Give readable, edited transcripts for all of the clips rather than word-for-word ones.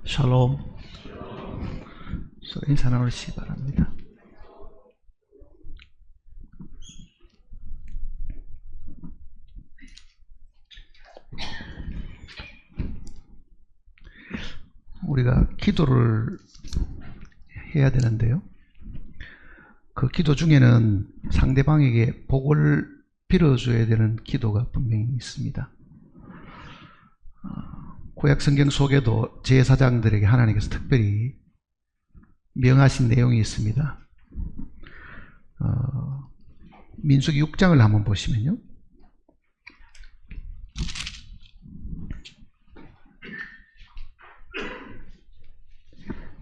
샬롬. 서로 인사 나누시기 바랍니다. 우리가 기도를 해야 되는데요. 그 기도 중에는 상대방에게 복을 빌어줘야 되는 기도가 분명히 있습니다. 구약 성경 속에도 제사장들에게 하나님께서 특별히 명하신 내용이 있습니다. 민수기 6장을 한번 보시면요.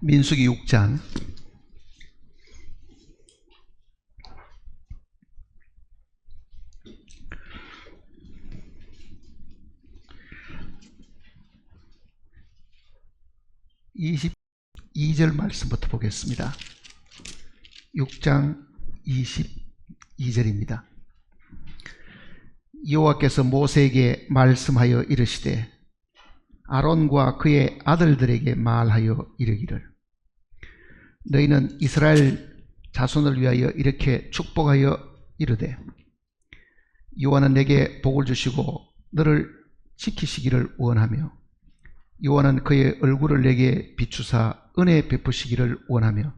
민수기 6장 22절 말씀부터 보겠습니다. 6장 22절입니다. 여호와께서 모세에게 말씀하여 이르시되 아론과 그의 아들들에게 말하여 이르기를 너희는 이스라엘 자손을 위하여 이렇게 축복하여 이르되 여호와는 내게 복을 주시고 너를 지키시기를 원하며 여호와는 그의 얼굴을 내게 비추사 은혜 베푸시기를 원하며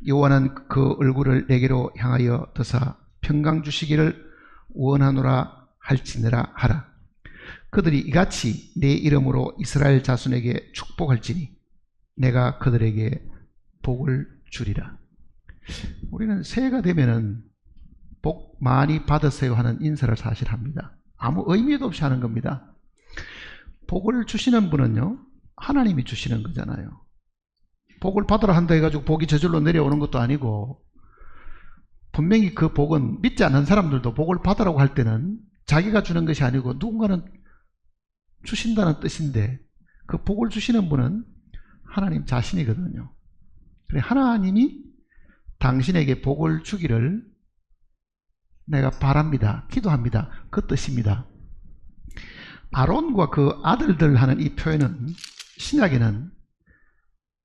여호와는 그 얼굴을 내게로 향하여 드사 평강 주시기를 원하노라 할지니라 하라. 그들이 이같이 내 이름으로 이스라엘 자손에게 축복할지니 내가 그들에게 복을 주리라. 우리는 새해가 되면은 복 많이 받으세요 하는 인사를 사실 합니다. 아무 의미도 없이 하는 겁니다. 복을 주시는 분은요, 하나님이 주시는 거잖아요. 복을 받으라 한다 해가지고 복이 저절로 내려오는 것도 아니고, 분명히 그 복은 믿지 않는 사람들도 복을 받으라고 할 때는 자기가 주는 것이 아니고 누군가는 주신다는 뜻인데, 그 복을 주시는 분은 하나님 자신이거든요. 그래서 하나님이 당신에게 복을 주기를 내가 바랍니다, 기도합니다, 그 뜻입니다. 아론과 그 아들들 하는 이 표현은 신약에는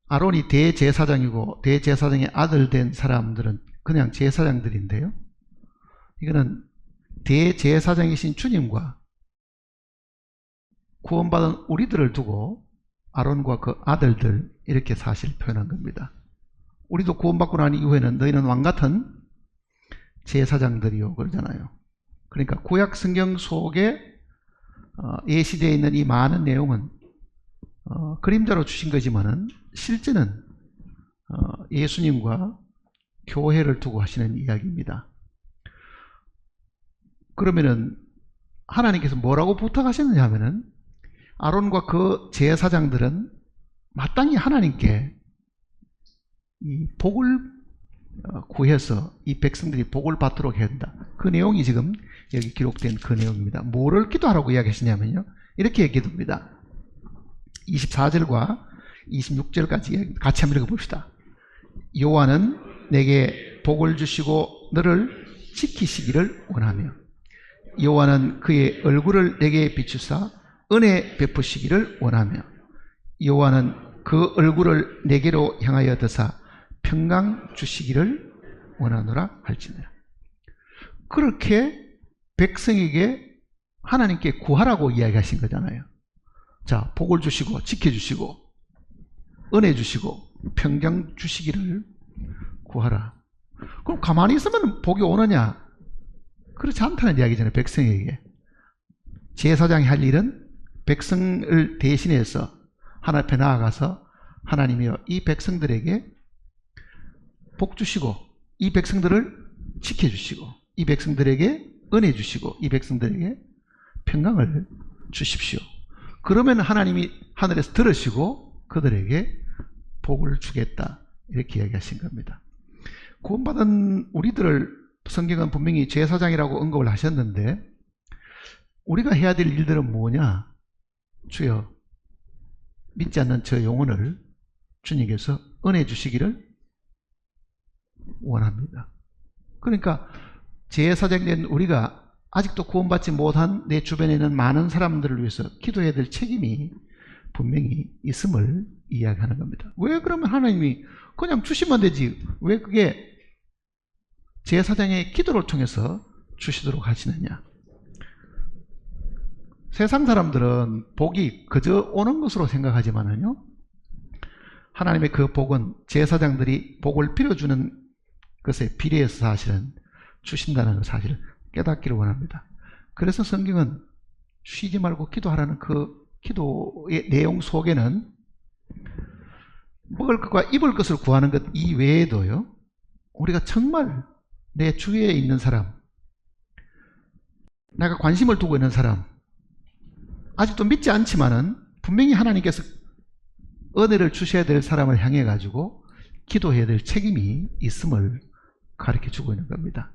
아론이 대제사장이고 대제사장의 아들 된 사람들은 그냥 제사장들인데요, 이거는 대제사장이신 주님과 구원받은 우리들을 두고 아론과 그 아들들 이렇게 사실 표현한 겁니다. 우리도 구원받고 난 이후에는 너희는 왕같은 제사장들이요 그러잖아요. 그러니까 구약 성경 속에 예시되어 있는 이 많은 내용은 그림자로 주신 거지만은 실제는 예수님과 교회를 두고 하시는 이야기입니다. 그러면은 하나님께서 뭐라고 부탁하셨느냐 하면은 아론과 그 제사장들은 마땅히 하나님께 이 복을 구해서 이 백성들이 복을 받도록 해야 한다. 그 내용이 지금 여기 기록된 그 내용입니다. 뭐를 기도하라고 이야기하시냐면요, 이렇게 얘기합니다. 24절과 26절까지 같이 한번 읽어봅시다. 여호와는 내게 복을 주시고 너를 지키시기를 원하며 여호와는 그의 얼굴을 내게 비추사 은혜 베푸시기를 원하며 여호와는 그 얼굴을 내게로 향하여 드사 평강 주시기를 원하노라 할지니라. 그렇게 백성에게 하나님께 구하라고 이야기하신 거잖아요. 자, 복을 주시고 지켜주시고 은혜 주시고 평강 주시기를 구하라. 그럼 가만히 있으면 복이 오느냐? 그렇지 않다는 이야기잖아요. 백성에게 제사장이 할 일은 백성을 대신해서 하나님 앞에 나아가서 하나님이여 이 백성들에게 복 주시고 이 백성들을 지켜주시고 이 백성들에게 은혜 주시고 이 백성들에게 평강을 주십시오. 그러면 하나님이 하늘에서 들으시고 그들에게 복을 주겠다, 이렇게 이야기하신 겁니다. 구원받은 우리들을 성경은 분명히 제사장이라고 언급을 하셨는데 우리가 해야 될 일들은 뭐냐? 주여 믿지 않는 저 영혼을 주님께서 은혜 주시기를 원합니다. 그러니까 제사장된 우리가 아직도 구원받지 못한 내 주변에 있는 많은 사람들을 위해서 기도해야 될 책임이 분명히 있음을 이야기하는 겁니다. 왜 그러면 하나님이 그냥 주시면 되지 왜 그게 제사장의 기도를 통해서 주시도록 하시느냐. 세상 사람들은 복이 그저 오는 것으로 생각하지만은요, 하나님의 그 복은 제사장들이 복을 빌어주는 것에 비례해서 사실은 주신다는 사실을 깨닫기를 원합니다. 그래서 성경은 쉬지 말고 기도하라는 그 기도의 내용 속에는 먹을 것과 입을 것을 구하는 것 이외에도요, 우리가 정말 내 주위에 있는 사람, 내가 관심을 두고 있는 사람, 아직도 믿지 않지만은 분명히 하나님께서 은혜를 주셔야 될 사람을 향해 가지고 기도해야 될 책임이 있음을 가르쳐 주고 있는 겁니다.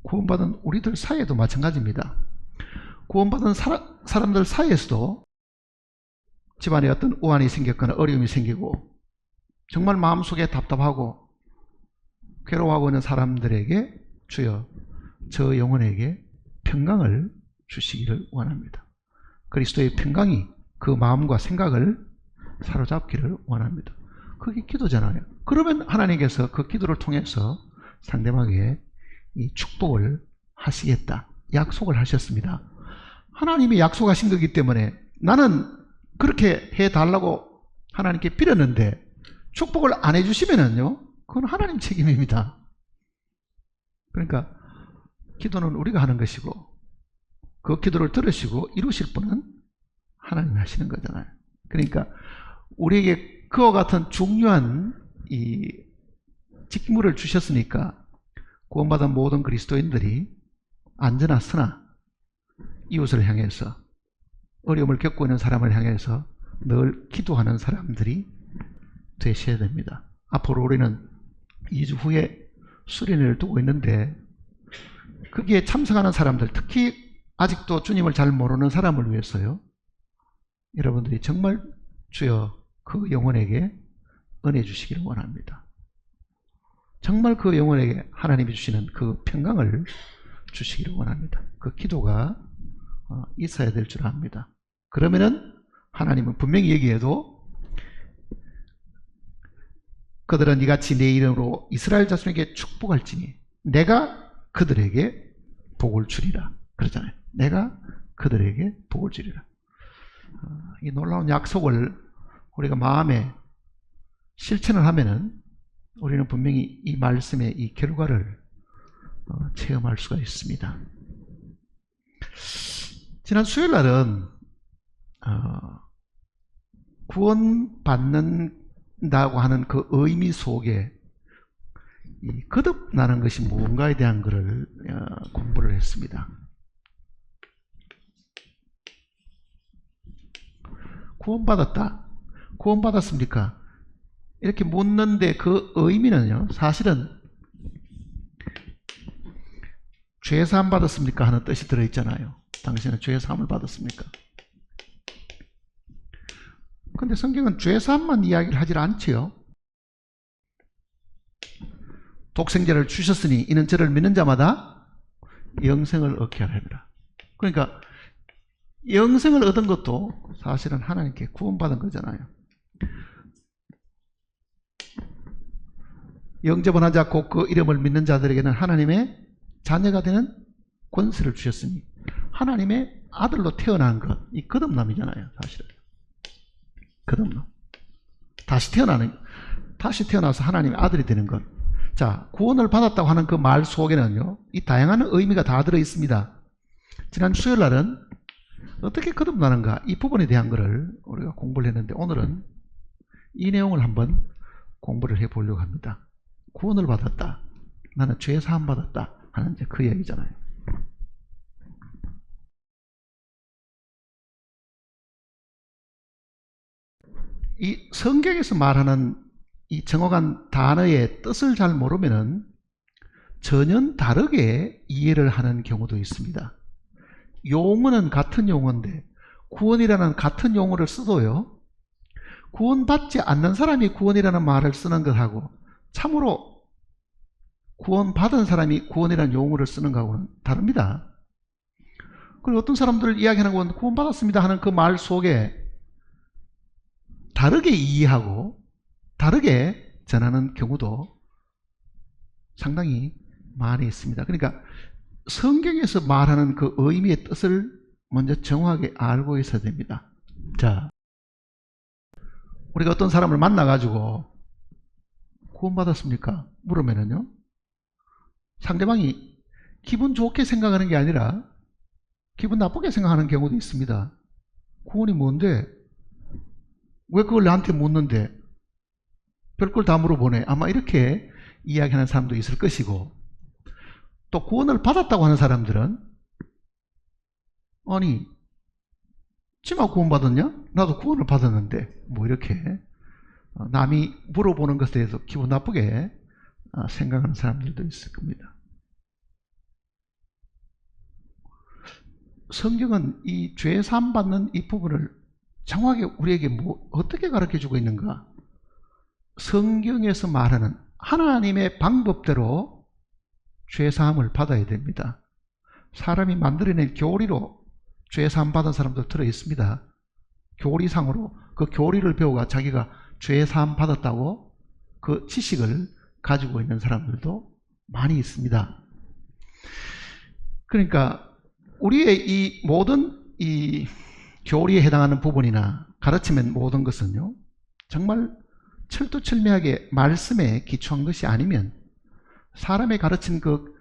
구원받은 우리들 사이에도 마찬가지입니다. 구원받은 사람들 사이에서도 집안에 어떤 우환이 생겼거나 어려움이 생기고 정말 마음속에 답답하고 괴로워하고 있는 사람들에게 주여 저 영혼에게 평강을 주시기를 원합니다. 그리스도의 평강이 그 마음과 생각을 사로잡기를 원합니다. 그게 기도잖아요. 그러면 하나님께서 그 기도를 통해서 상대방에게 이 축복을 하시겠다 약속을 하셨습니다. 하나님이 약속하신 거기 때문에 나는 그렇게 해달라고 하나님께 빌었는데 축복을 안 해주시면은요, 그건 하나님 책임입니다. 그러니까 기도는 우리가 하는 것이고 그 기도를 들으시고 이루실 분은 하나님이 하시는 거잖아요. 그러니까 우리에게 그와 같은 중요한 이 직무를 주셨으니까 구원받은 모든 그리스도인들이 안전하 쓰나 이웃을 향해서 어려움을 겪고 있는 사람을 향해서 늘 기도하는 사람들이 되셔야 됩니다. 앞으로 우리는 2주 후에 수련회를 두고 있는데 거기에 참석하는 사람들, 특히 아직도 주님을 잘 모르는 사람을 위해서요, 여러분들이 정말 주여 그 영혼에게 은혜 주시기를 원합니다. 정말 그 영혼에게 하나님이 주시는 그 평강을 주시기를 원합니다. 그 기도가 있어야 될 줄 압니다. 그러면은 하나님은 분명히 얘기해도 그들은 이같이 내 이름으로 이스라엘 자손에게 축복할지니 내가 그들에게 복을 주리라 그러잖아요. 내가 그들에게 복을 주리라. 이 놀라운 약속을 우리가 마음에 실천을 하면은 우리는 분명히 이 말씀의 이 결과를 체험할 수가 있습니다. 지난 수요일 날은 구원받는다고 하는 그 의미 속에 이 거듭나는 것이 무언가에 대한 것을 공부를 했습니다. 구원받았다. 구원받았습니까? 이렇게 묻는데 그 의미는요, 사실은 죄사함 받았습니까? 하는 뜻이 들어있잖아요. 당신은 죄사함을 받았습니까? 근데 성경은 죄사함만 이야기를 하질 않지요. 독생자를 주셨으니 이는 저를 믿는 자마다 영생을 얻게 하리라. 그러니까 영생을 얻은 것도 사실은 하나님께 구원받은 거잖아요. 영접한 자 곧 그 이름을 믿는 자들에게는 하나님의 자녀가 되는 권세를 주셨으니 하나님의 아들로 태어난 것, 이 거듭남이잖아요. 사실은 거듭남, 다시 태어나서 하나님의 아들이 되는 것. 자, 구원을 받았다고 하는 그 말 속에는요, 이 다양한 의미가 다 들어 있습니다. 지난 수요일 날은 어떻게 거듭나는가 이 부분에 대한 것을 우리가 공부를 했는데, 오늘은 이 내용을 한번 공부를 해보려고 합니다. 구원을 받았다, 나는 죄 사함 받았다 하는 이제 그 얘기잖아요. 이 성경에서 말하는 이 정확한 단어의 뜻을 잘 모르면은 전혀 다르게 이해를 하는 경우도 있습니다. 용어는 같은 용어인데 구원이라는 같은 용어를 써도요, 구원받지 않는 사람이 구원이라는 말을 쓰는 것하고 참으로 구원받은 사람이 구원이라는 용어를 쓰는 것하고는 다릅니다. 그리고 어떤 사람들 이야기하는 건 구원받았습니다 하는 그 말 속에 다르게 이해하고 다르게 전하는 경우도 상당히 많이 있습니다. 그러니까 성경에서 말하는 그 의미의 뜻을 먼저 정확하게 알고 있어야 됩니다. 자, 우리가 어떤 사람을 만나가지고 구원받았습니까? 물으면은요, 상대방이 기분 좋게 생각하는 게 아니라 기분 나쁘게 생각하는 경우도 있습니다. 구원이 뭔데? 왜 그걸 나한테 묻는데? 별걸 다 물어보네. 아마 이렇게 이야기하는 사람도 있을 것이고, 또 구원을 받았다고 하는 사람들은 아니, 지마 구원받았냐? 나도 구원을 받았는데 뭐 이렇게 남이 물어보는 것에 대해서 기분 나쁘게 생각하는 사람들도 있을 겁니다. 성경은 이 죄 사함 받는 이 부분을 정확하게 우리에게 어떻게 가르쳐주고 있는가? 성경에서 말하는 하나님의 방법대로 죄 사함을 받아야 됩니다. 사람이 만들어낸 교리로 죄 사함 받은 사람도 들어 있습니다. 교리상으로 그 교리를 배워가 자기가 죄 사함 받았다고 그 지식을 가지고 있는 사람들도 많이 있습니다. 그러니까 우리의 이 모든 이 교리에 해당하는 부분이나 가르치는 모든 것은요, 정말 철두철미하게 말씀에 기초한 것이 아니면 사람의 가르친 그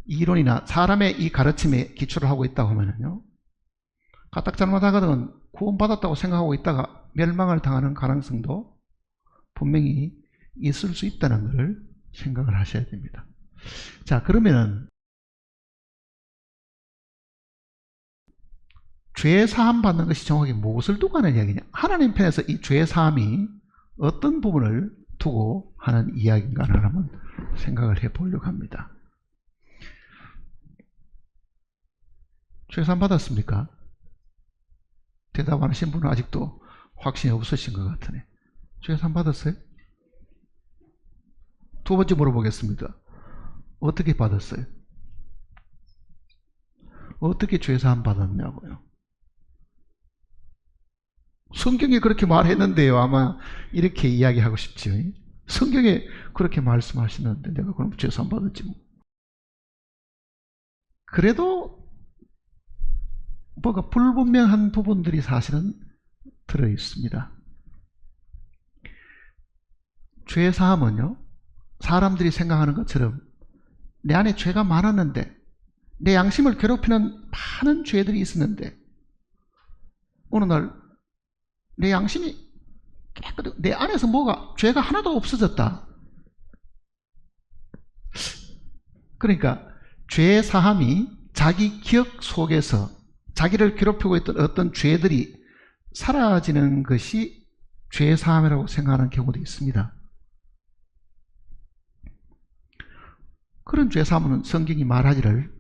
이론이나 사람의 이 가르침에 기초를 하고 있다고 하면요, 까딱 잘못하거든 구원받았다고 생각하고 있다가 멸망을 당하는 가능성도 분명히 있을 수 있다는 것을 생각을 하셔야 됩니다. 자, 그러면은 죄 사함 받는 것이 정확히 무엇을 두고 하는 이야기냐? 하나님 편에서 이 죄 사함이 어떤 부분을 두고 하는 이야기인가를 한번 생각을 해보려고 합니다. 죄 사함 받았습니까? 대답 안 하신 분은 아직도 확신이 없으신 것 같으네. 죄 사함 받았어요? 두 번째 물어보겠습니다. 어떻게 받았어요? 어떻게 죄 사함 받았냐고요? 성경이 그렇게 말했는데요. 아마 이렇게 이야기하고 싶지요. 성경에 그렇게 말씀하시는데 내가 그럼 죄 사함 받았지 뭐. 그래도 뭐가 불분명한 부분들이 사실은 들어 있습니다. 죄 사함은요, 사람들이 생각하는 것처럼 내 안에 죄가 많았는데, 내 양심을 괴롭히는 많은 죄들이 있었는데 어느 날 내 양심이 깨끗해, 내 안에서 뭐가 죄가 하나도 없어졌다. 그러니까 죄 사함이 자기 기억 속에서 자기를 괴롭히고 있던 어떤 죄들이 사라지는 것이 죄 사함이라고 생각하는 경우도 있습니다. 그런 죄 사함은 성경이 말하지를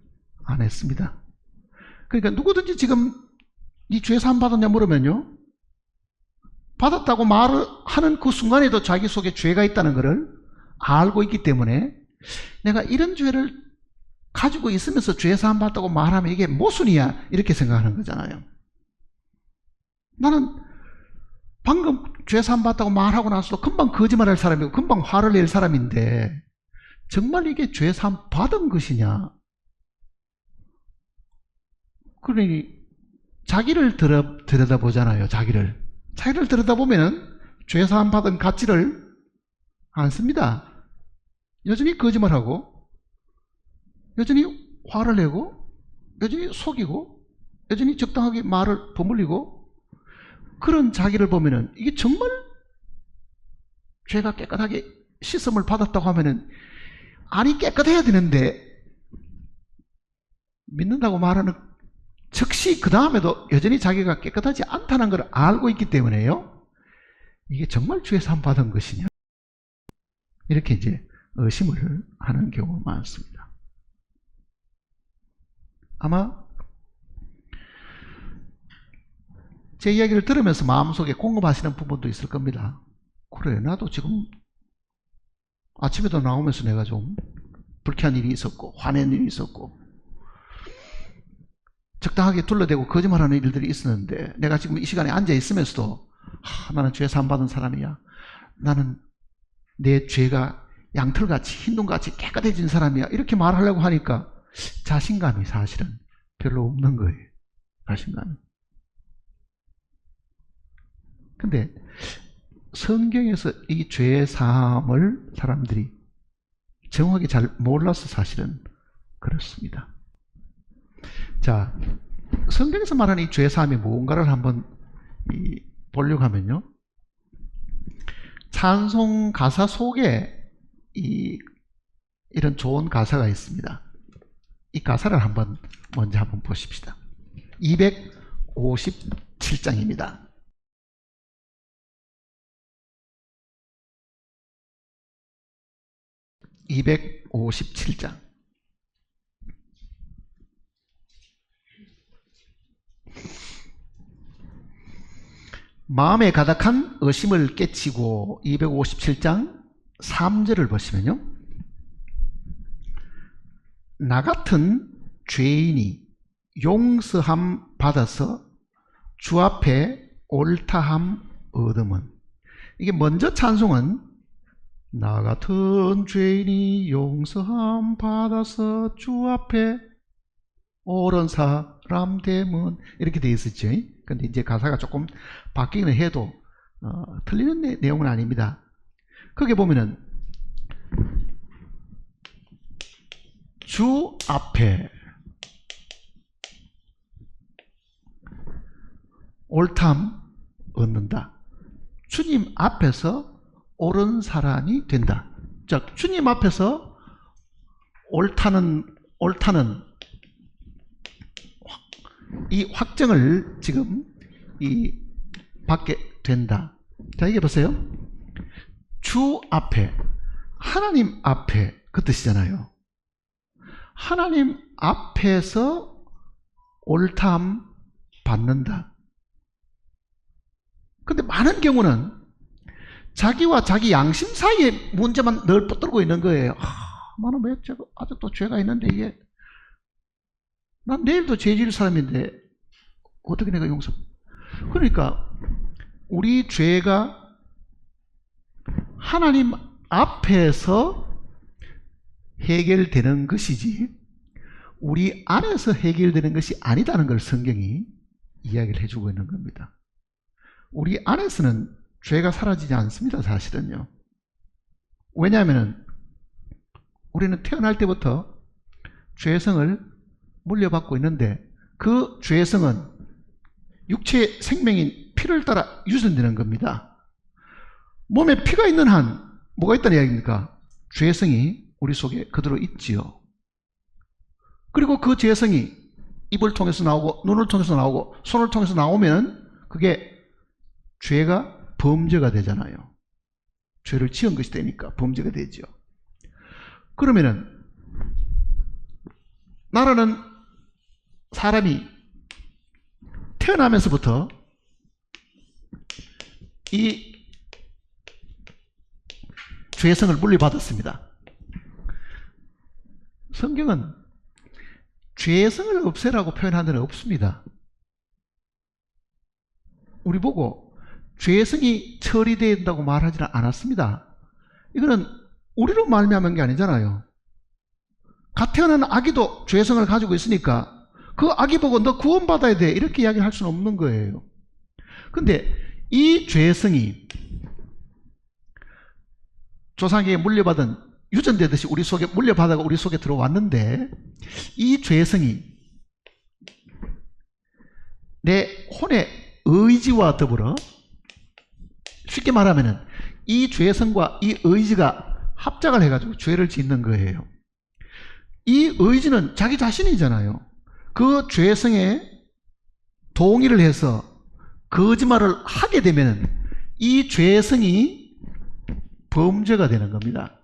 안 했습니다. 그러니까 누구든지 지금 이 죄 사함 받았냐 물으면요, 받았다고 말을 하는 그 순간에도 자기 속에 죄가 있다는 것을 알고 있기 때문에 내가 이런 죄를 가지고 있으면서 죄 사함 받았다고 말하면 이게 모순이야 이렇게 생각하는 거잖아요. 나는 방금 죄 사함 받았다고 말하고 나서도 금방 거짓말할 사람이고 금방 화를 낼 사람인데 정말 이게 죄 사함 받은 것이냐? 그러니 자기를 들여다보잖아요. 자기를 들여다보면 죄 사함 받은 가치를 안 씁니다. 여전히 거짓말하고 여전히 화를 내고 여전히 속이고 여전히 적당하게 말을 버물리고, 그런 자기를 보면은 이게 정말 죄가 깨끗하게 씻음을 받았다고 하면은 아니 깨끗해야 되는데 믿는다고 말하는 즉시 그 다음에도 여전히 자기가 깨끗하지 않다는 걸 알고 있기 때문에요, 이게 정말 죄 사함 받은 것이냐 이렇게 이제 의심을 하는 경우가 많습니다. 아마 제 이야기를 들으면서 마음속에 공감하시는 부분도 있을 겁니다. 그래, 나도 지금 아침에도 나오면서 내가 좀 불쾌한 일이 있었고 화낸 일이 있었고 적당하게 둘러대고 거짓말하는 일들이 있었는데, 내가 지금 이 시간에 앉아 있으면서도 나는 죄 사함 받은 사람이야, 나는 내 죄가 양털같이 흰눈같이 깨끗해진 사람이야, 이렇게 말하려고 하니까 자신감이 사실은 별로 없는 거예요. 자신감이. 근데 성경에서 이 죄 사함을 사람들이 정확하게 잘 몰라서 사실은 그렇습니다. 자, 성경에서 말하는 이 죄 사함이 뭔가를 한번 보려고 하면요, 찬송 가사 속에 이런 좋은 가사가 있습니다. 이 가사를 먼저 한번 보십시다. 257장입니다. 257장. 마음에 가득한 의심을 깨치고, 257장 3절을 보시면요, 나 같은 죄인이 용서함 받아서 주 앞에 옳다함 얻음은, 이게 먼저 찬송은 나 같은 죄인이 용서함 받아서 주 앞에 옳은 사람 됨은, 이렇게 되어 있었죠. 근데 이제 가사가 조금 바뀌기는 해도 틀리는 내용은 아닙니다. 거기 보면은 주 앞에 옳담 얻는다. 주님 앞에서 옳은 사람이 된다. 자, 주님 앞에서 옳다는 이 확정을 지금 받게 된다. 자, 이게 보세요. 주 앞에, 하나님 앞에, 그 뜻이잖아요. 하나님 앞에서 옳담 받는다. 근데 많은 경우는 자기와 자기 양심 사이에 문제만 늘 붙들고 있는 거예요. 나는 왜 아직도 죄가 있는데, 이게 난 내일도 죄 지을 사람인데 어떻게 내가 용서. 그러니까 우리 죄가 하나님 앞에서 해결되는 것이지 우리 안에서 해결되는 것이 아니다는 걸 성경이 이야기를 해주고 있는 겁니다. 우리 안에서는 죄가 사라지지 않습니다, 사실은요. 왜냐하면 우리는 태어날 때부터 죄성을 물려받고 있는데, 그 죄성은 육체의 생명인 피를 따라 유전되는 겁니다. 몸에 피가 있는 한 뭐가 있다는 이야기입니까? 죄성이 우리 속에 그대로 있지요. 그리고 그 죄성이 입을 통해서 나오고 눈을 통해서 나오고 손을 통해서 나오면 그게 죄가 범죄가 되잖아요. 죄를 지은 것이 되니까 범죄가 되죠. 그러면은 나라는 사람이 태어나면서부터 이 죄성을 물려받았습니다. 성경은 죄성을 없애라고 표현한 데는 없습니다. 우리 보고 죄성이 처리된다고 말하지는 않았습니다. 이거는 우리로 말미암은 게 아니잖아요. 갓 태어난 아기도 죄성을 가지고 있으니까 그 아기 보고 너 구원받아야 돼, 이렇게 이야기를 할 수는 없는 거예요. 근데 이 죄성이 조상에게 물려받은, 유전되듯이 우리 속에 물려받아가 우리 속에 들어왔는데, 이 죄성이 내 혼의 의지와 더불어, 쉽게 말하면 이 죄성과 이 의지가 합작을 해가지고 죄를 짓는 거예요. 이 의지는 자기 자신이잖아요. 그 죄성에 동의를 해서 거짓말을 하게 되면 이 죄성이 범죄가 되는 겁니다.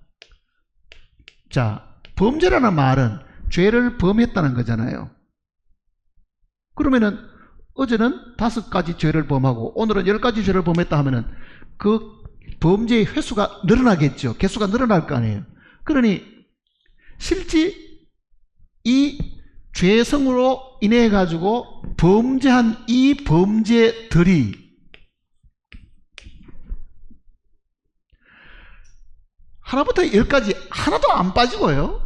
자, 범죄라는 말은 죄를 범했다는 거잖아요. 그러면은 어제는 5가지 죄를 범하고 오늘은 10가지 죄를 범했다 하면은 그 범죄의 횟수가 늘어나겠죠. 개수가 늘어날 거 아니에요. 그러니 실제 이 죄성으로 인해 가지고 범죄한 이 범죄들이 하나부터 열까지 하나도 안 빠지고요,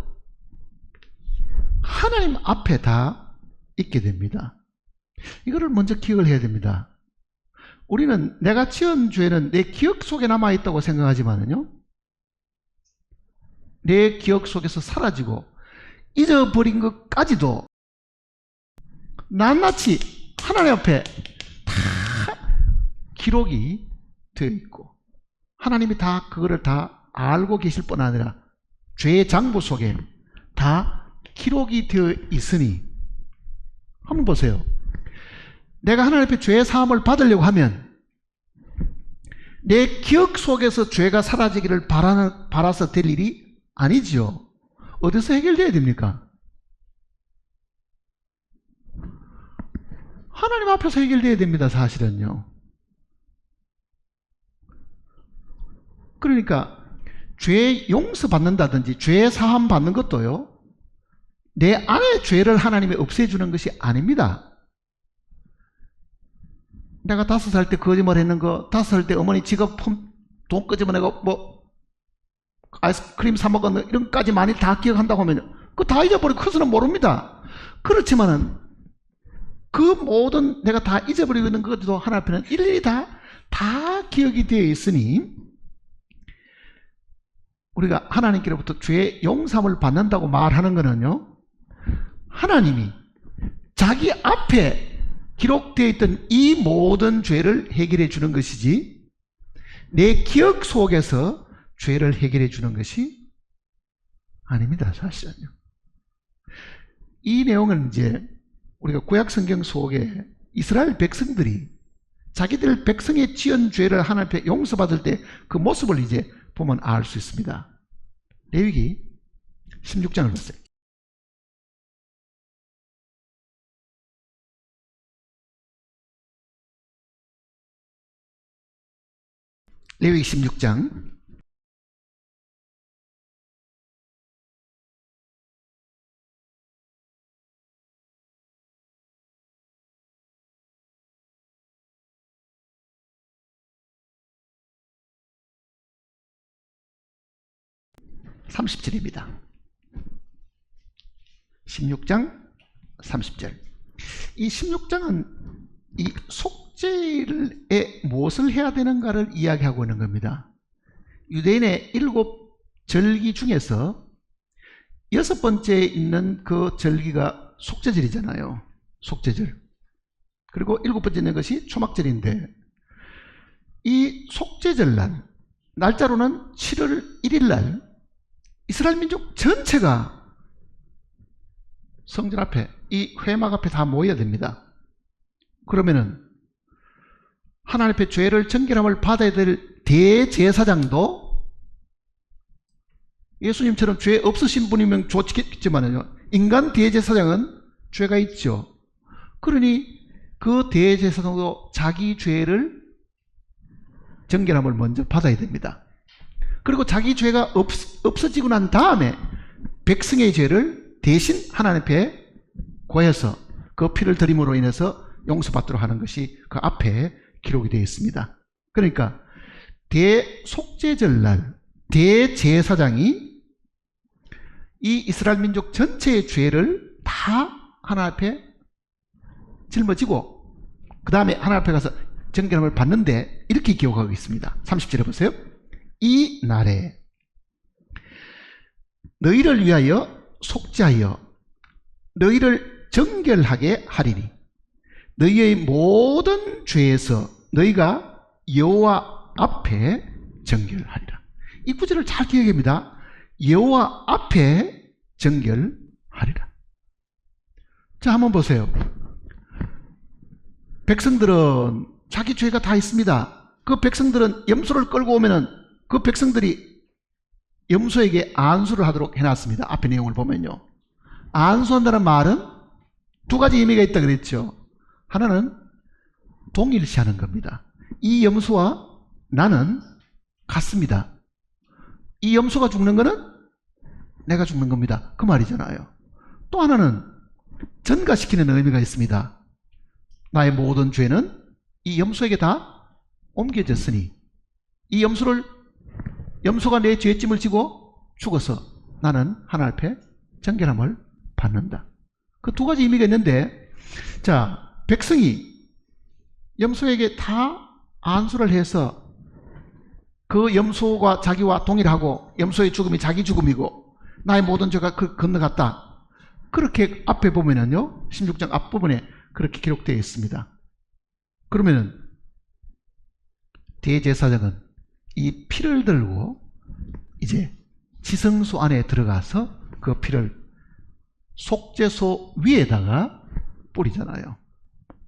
하나님 앞에 다 있게 됩니다. 이거를 먼저 기억을 해야 됩니다. 우리는 내가 지은 죄는 내 기억 속에 남아있다고 생각하지만요, 내 기억 속에서 사라지고 잊어버린 것까지도 낱낱이 하나님 앞에 다 기록이 되어 있고, 하나님이 다 그거를 다 알고 계실 뿐 아니라 죄의 장부 속에 다 기록이 되어 있으니, 한번 보세요. 내가 하나님 앞에 죄의 사함을 받으려고 하면 내 기억 속에서 죄가 사라지기를 바라서 될 일이 아니지요. 어디서 해결돼야 됩니까? 하나님 앞에서 해결돼야 됩니다, 사실은요. 그러니까 죄 용서 받는다든지 죄 사함 받는 것도요, 내 안의 죄를 하나님이 없애주는 것이 아닙니다. 내가 5살 때 거짓말 했는 거, 5살 때 어머니 지갑 돈 끄집어내고 뭐 아이스크림 사 먹었는 거, 이런 것까지 많이 다 기억한다고 하면 그거 다 잊어버리고 커서는 모릅니다. 그렇지만은 그 모든 내가 다 잊어버리고 있는 것도 하나님 앞에는 일일이 다 기억이 되어 있으니, 우리가 하나님께로부터 죄의 용서함을 받는다고 말하는 거는요, 하나님이 자기 앞에 기록되어 있던 이 모든 죄를 해결해 주는 것이지, 내 기억 속에서 죄를 해결해 주는 것이 아닙니다, 사실은요. 이 내용은 이제 우리가 구약 성경 속에 이스라엘 백성들이 자기들 백성의 지은 죄를 하나님 앞에 용서받을 때 그 모습을 이제 보면 알 수 있습니다. 레위기 16장을 보세요. 레위기 16장 30절입니다. 16장 30절. 이 16장은 이 속죄에 무엇을 해야 되는가를 이야기하고 있는 겁니다. 유대인의 7절기 중에서 6번째에 있는 그 절기가 속죄절이잖아요. 속죄절. 그리고 7번째 있는 것이 초막절인데, 이 속죄절 날, 날짜로는 7월 1일 날 이스라엘 민족 전체가 성전 앞에, 이 회막 앞에 다 모여야 됩니다. 그러면은 하나님 앞에 죄를 정결함을 받아야 될 대제사장도 예수님처럼 죄 없으신 분이면 좋겠지만요, 인간 대제사장은 죄가 있죠. 그러니 그 대제사장도 자기 죄를 정결함을 먼저 받아야 됩니다. 그리고 자기 죄가 없어지고 난 다음에 백성의 죄를 대신 하나님 앞에 고해서 그 피를 드림으로 인해서 용서받도록 하는 것이 그 앞에 기록이 되어 있습니다. 그러니까 대속죄절날 대제사장이 이 이스라엘 민족 전체의 죄를 다 하나님 앞에 짊어지고 그 다음에 하나님 앞에 가서 정결함을 받는데, 이렇게 기록하고 있습니다. 30절에 보세요. 이 날에 너희를 위하여 속죄하여 너희를 정결하게 하리니 너희의 모든 죄에서 너희가 여호와 앞에 정결하리라. 이 구절을 잘 기억해야 합니다. 여호와 앞에 정결하리라. 자, 한번 보세요. 백성들은 자기 죄가 다 있습니다. 그 백성들은 염소를 끌고 오면은 그 백성들이 염소에게 안수를 하도록 해놨습니다. 앞의 내용을 보면요, 안수한다는 말은 두 가지 의미가 있다 그랬죠. 하나는 동일시하는 겁니다. 이 염소와 나는 같습니다. 이 염소가 죽는 거는 내가 죽는 겁니다. 그 말이잖아요. 또 하나는 전가시키는 의미가 있습니다. 나의 모든 죄는 이 염소에게 다 옮겨졌으니 이 염소가 내 죄짐을 지고 죽어서 나는 하나님 앞에 정결함을 받는다. 그 두 가지 의미가 있는데, 자, 백성이 염소에게 다 안수를 해서 그 염소가 자기와 동일하고 염소의 죽음이 자기 죽음이고 나의 모든 죄가 건너갔다. 그렇게 앞에 보면은요, 16장 앞부분에 그렇게 기록되어 있습니다. 그러면은 대제사장은 이 피를 들고 이제 지성소 안에 들어가서 그 피를 속죄소 위에다가 뿌리잖아요.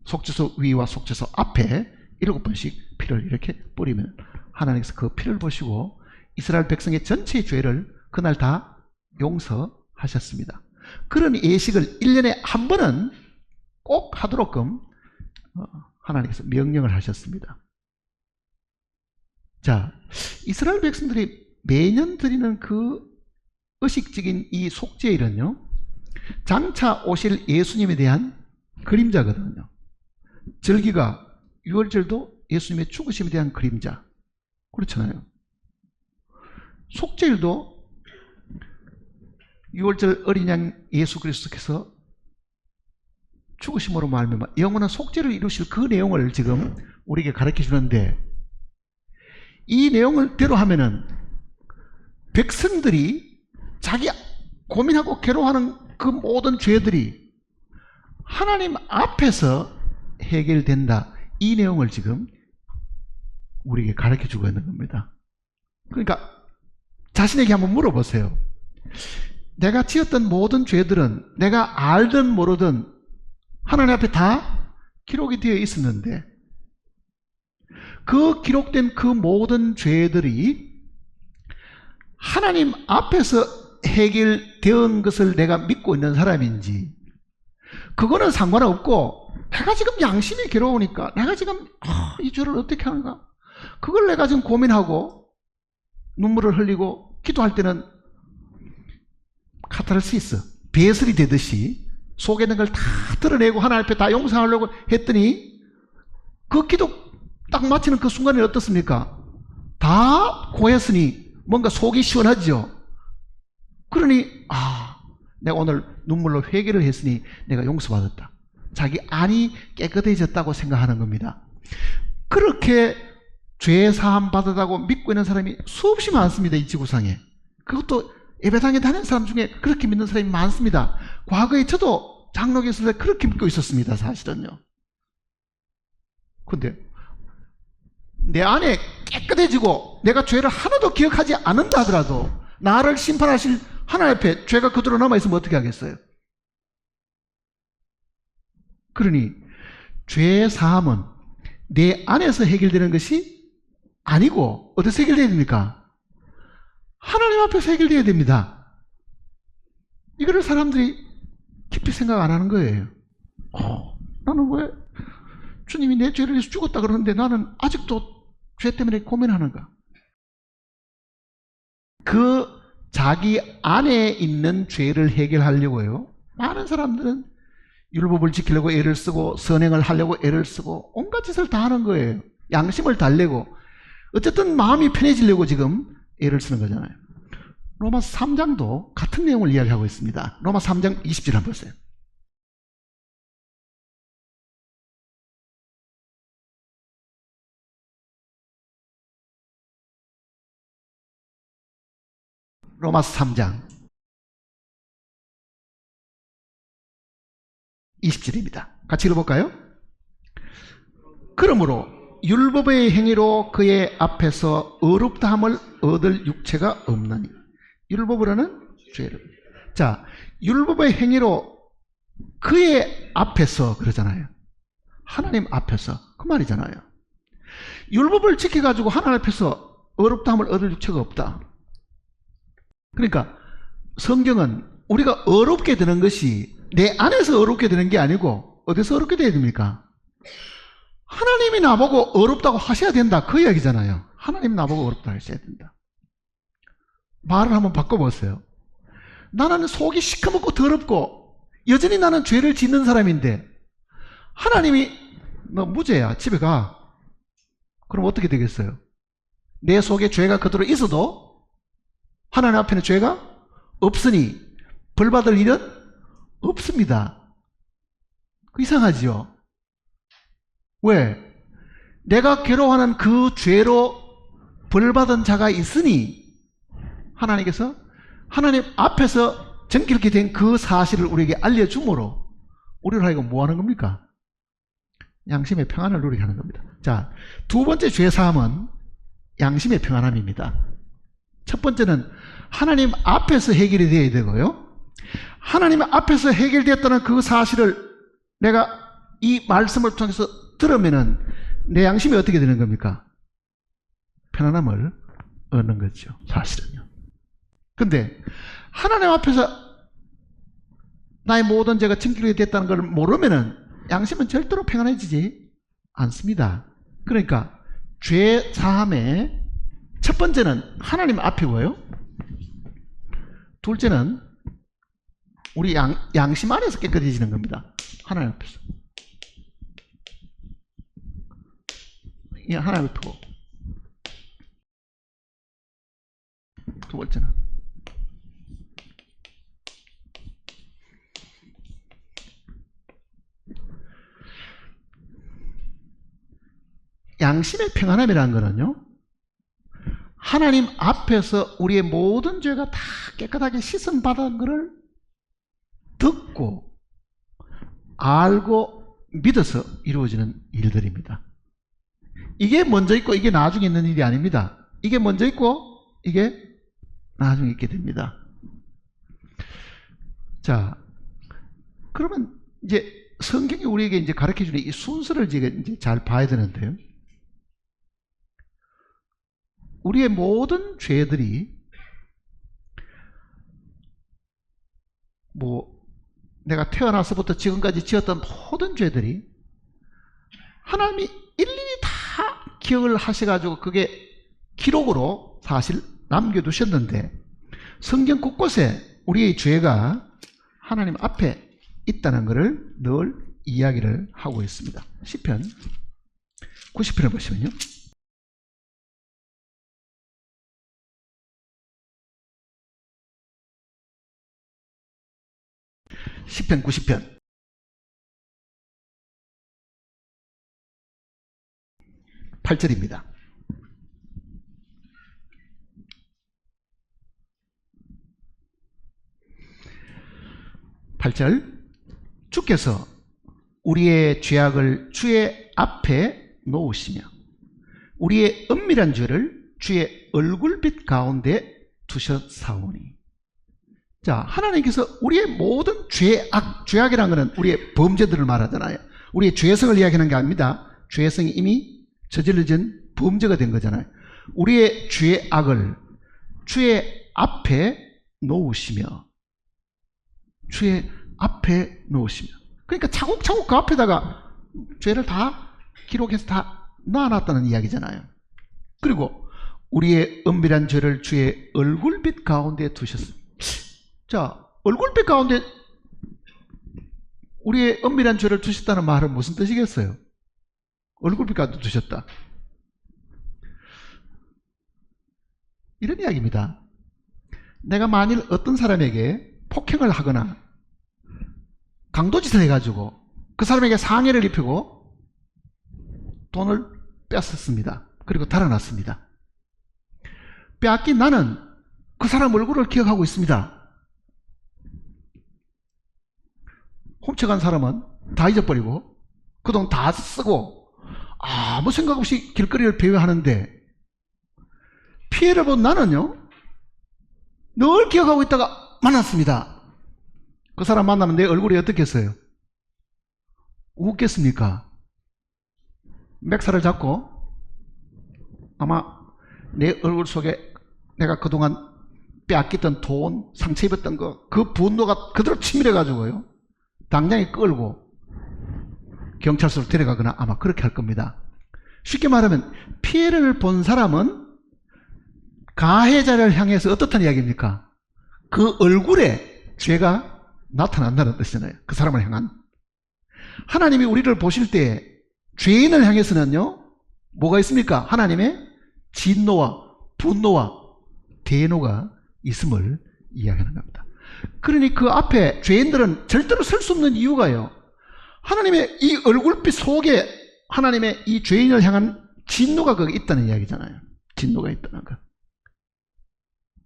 속죄소 위와 속죄소 앞에 7번씩 피를 이렇게 뿌리면 하나님께서 그 피를 보시고 이스라엘 백성의 전체의 죄를 그날 다 용서하셨습니다. 그런 예식을 1년에 한 번은 꼭 하도록끔 하나님께서 명령을 하셨습니다. 자, 이스라엘 백성들이 매년 드리는 그 의식적인 이 속죄일은요, 장차 오실 예수님에 대한 그림자거든요. 절기가 6월절도 예수님의 죽으심에 대한 그림자. 그렇잖아요. 속죄일도 6월절 어린 양 예수 그리스도께서 죽으심으로 말미암아 영원한 속죄를 이루실 그 내용을 지금 우리에게 가르쳐 주는데, 이 내용을 대로 하면은 백성들이 자기 고민하고 괴로워하는 그 모든 죄들이 하나님 앞에서 해결된다. 이 내용을 지금 우리에게 가르쳐 주고 있는 겁니다. 그러니까 자신에게 한번 물어보세요. 내가 지었던 모든 죄들은 내가 알든 모르든 하나님 앞에 다 기록이 되어 있었는데, 그 기록된 그 모든 죄들이 하나님 앞에서 해결된 것을 내가 믿고 있는 사람인지, 그거는 상관없고 내가 지금 양심이 괴로우니까 내가 지금 이 죄를 어떻게 하는가, 그걸 내가 지금 고민하고 눈물을 흘리고 기도할 때는 카타르시스, 배설이 되듯이 속에 있는 걸 다 드러내고 하나님 앞에 다 용서하려고 했더니 그 기도 딱 마치는 그 순간에 어떻습니까? 다 고했으니 뭔가 속이 시원하죠. 그러니 내가 오늘 눈물로 회개를 했으니 내가 용서받았다. 자기 안이 깨끗해졌다고 생각하는 겁니다. 그렇게 죄 사함 받았다고 믿고 있는 사람이 수없이 많습니다. 이 지구상에. 그것도 예배당에 다니는 사람 중에 그렇게 믿는 사람이 많습니다. 과거에 저도 장로교 있을 때 그렇게 믿고 있었습니다. 사실은요. 근데 내 안에 깨끗해지고 내가 죄를 하나도 기억하지 않는다 하더라도 나를 심판하실 하나님 앞에 죄가 그대로 남아있으면 어떻게 하겠어요? 그러니 죄 사함은 내 안에서 해결되는 것이 아니고 어디서 해결되어야 됩니까? 하나님 앞에서 해결되어야 됩니다. 이거를 사람들이 깊이 생각 안 하는 거예요. 나는 왜 주님이 내 죄를 위해서 죽었다 그러는데 나는 아직도 죄 때문에 고민하는가? 그 자기 안에 있는 죄를 해결하려고요, 많은 사람들은 율법을 지키려고 애를 쓰고 선행을 하려고 애를 쓰고 온갖 짓을 다 하는 거예요. 양심을 달래고 어쨌든 마음이 편해지려고 지금 애를 쓰는 거잖아요. 로마서 3장도 같은 내용을 이야기하고 있습니다. 로마서 3장 20절 한번 보세요. 로마서 3장 20절입니다. 같이 읽어볼까요? 그러므로 율법의 행위로 그의 앞에서 의롭다함을 얻을 육체가 없나니. 율법으로는 죄를. 자, 율법의 행위로 그의 앞에서 그러잖아요. 하나님 앞에서 그 말이잖아요. 율법을 지켜가지고 하나님 앞에서 의롭다함을 얻을 육체가 없다. 그러니까 성경은 우리가 어렵게 되는 것이 내 안에서 어렵게 되는 게 아니고 어디서 어렵게 돼야 됩니까? 하나님이 나보고 어렵다고 하셔야 된다, 그 이야기잖아요. 하나님 나보고 어렵다고 하셔야 된다. 말을 한번 바꿔보세요. 나는 속이 시커멓고 더럽고 여전히 나는 죄를 짓는 사람인데 하나님이 너 무죄야, 집에 가. 그럼 어떻게 되겠어요? 내 속에 죄가 그대로 있어도 하나님 앞에는 죄가 없으니 벌 받을 일은 없습니다. 이상하지요? 왜? 내가 괴로워하는 그 죄로 벌 받은 자가 있으니 하나님께서 하나님 앞에서 정결케 된 그 사실을 우리에게 알려줌으로 우리를 하여금 뭐 하는 겁니까? 양심의 평안을 누리게 하는 겁니다. 자, 두 번째 죄사함은 양심의 평안함입니다. 첫 번째는 하나님 앞에서 해결이 되어야 되고요. 하나님 앞에서 해결되었다는 그 사실을 내가 이 말씀을 통해서 들으면은 내 양심이 어떻게 되는 겁니까? 편안함을 얻는 거죠, 사실은요. 근데 하나님 앞에서 나의 모든 죄가 정결이 됐다는 걸 모르면은 양심은 절대로 평안해지지 않습니다. 그러니까 죄 사함의 첫 번째는 하나님 앞이고요. 둘째는 우리 양심 안에서 깨끗해지는 겁니다. 하나님 앞에서. 이 하나님 앞이고. 두 번째는 양심의 평안함이라는 거는요, 하나님 앞에서 우리의 모든 죄가 다 깨끗하게 씻음받은 것을 듣고 알고 믿어서 이루어지는 일들입니다. 이게 먼저 있고 이게 나중에 있는 일이 아닙니다. 이게 먼저 있고 이게 나중에 있게 됩니다. 자, 그러면 이제 성경이 우리에게 이제 가르쳐 주는 이 순서를 이제 잘 봐야 되는데요. 우리의 모든 죄들이 내가 태어나서부터 지금까지 지었던 모든 죄들이 하나님이 일일이 다 기억을 하셔가지고 그게 기록으로 사실 남겨두셨는데 성경 곳곳에 우리의 죄가 하나님 앞에 있다는 것을 늘 이야기를 하고 있습니다. 시편 90편을 보시면요. 시편 90편 8절입니다. 8절 주께서 우리의 죄악을 주의 앞에 놓으시며 우리의 은밀한 죄를 주의 얼굴빛 가운데 두셨사오니. 자, 하나님께서 우리의 모든 죄악이라는 것은 우리의 범죄들을 말하잖아요. 우리의 죄성을 이야기하는 게 아닙니다. 죄성이 이미 저질러진 범죄가 된 거잖아요. 우리의 죄악을 주의 앞에 놓으시며 주의 앞에 놓으시며, 그러니까 차곡차곡 그 앞에다가 죄를 다 기록해서 다 놔놨다는 이야기잖아요. 그리고 우리의 은밀한 죄를 주의 얼굴빛 가운데 두셨습니다. 자, 얼굴빛 가운데 우리의 은밀한 죄를 두셨다는 말은 무슨 뜻이겠어요? 얼굴빛 가운데 두셨다, 이런 이야기입니다. 내가 만일 어떤 사람에게 폭행을 하거나 강도짓을 해가지고 그 사람에게 상해를 입히고 돈을 뺏었습니다. 그리고 달아났습니다. 빼앗긴 나는 그 사람 얼굴을 기억하고 있습니다. 훔쳐간 사람은 다 잊어버리고 그 돈 다 쓰고 아무 생각 없이 길거리를 배회하는데 피해를 본 나는요, 늘 기억하고 있다가 만났습니다. 그 사람 만나면 내 얼굴이 어떻겠어요? 웃겠습니까? 맥살을 잡고 아마 내 얼굴 속에 내가 그동안 빼앗겼던 돈, 상처 입었던 그 분노가 그대로 치밀해가지고요, 당장에 끌고 경찰서로 데려가거나 아마 그렇게 할 겁니다. 쉽게 말하면 피해를 본 사람은 가해자를 향해서 어떻다는 이야기입니까? 그 얼굴에 죄가 나타난다는 뜻이잖아요. 그 사람을 향한. 하나님이 우리를 보실 때 죄인을 향해서는요, 뭐가 있습니까? 하나님의 진노와 분노와 대노가 있음을 이야기하는 겁니다. 그러니 그 앞에 죄인들은 절대로 설 수 없는 이유가요, 하나님의 이 얼굴빛 속에 하나님의 이 죄인을 향한 진노가 거기 있다는 이야기잖아요. 진노가 있다는 것.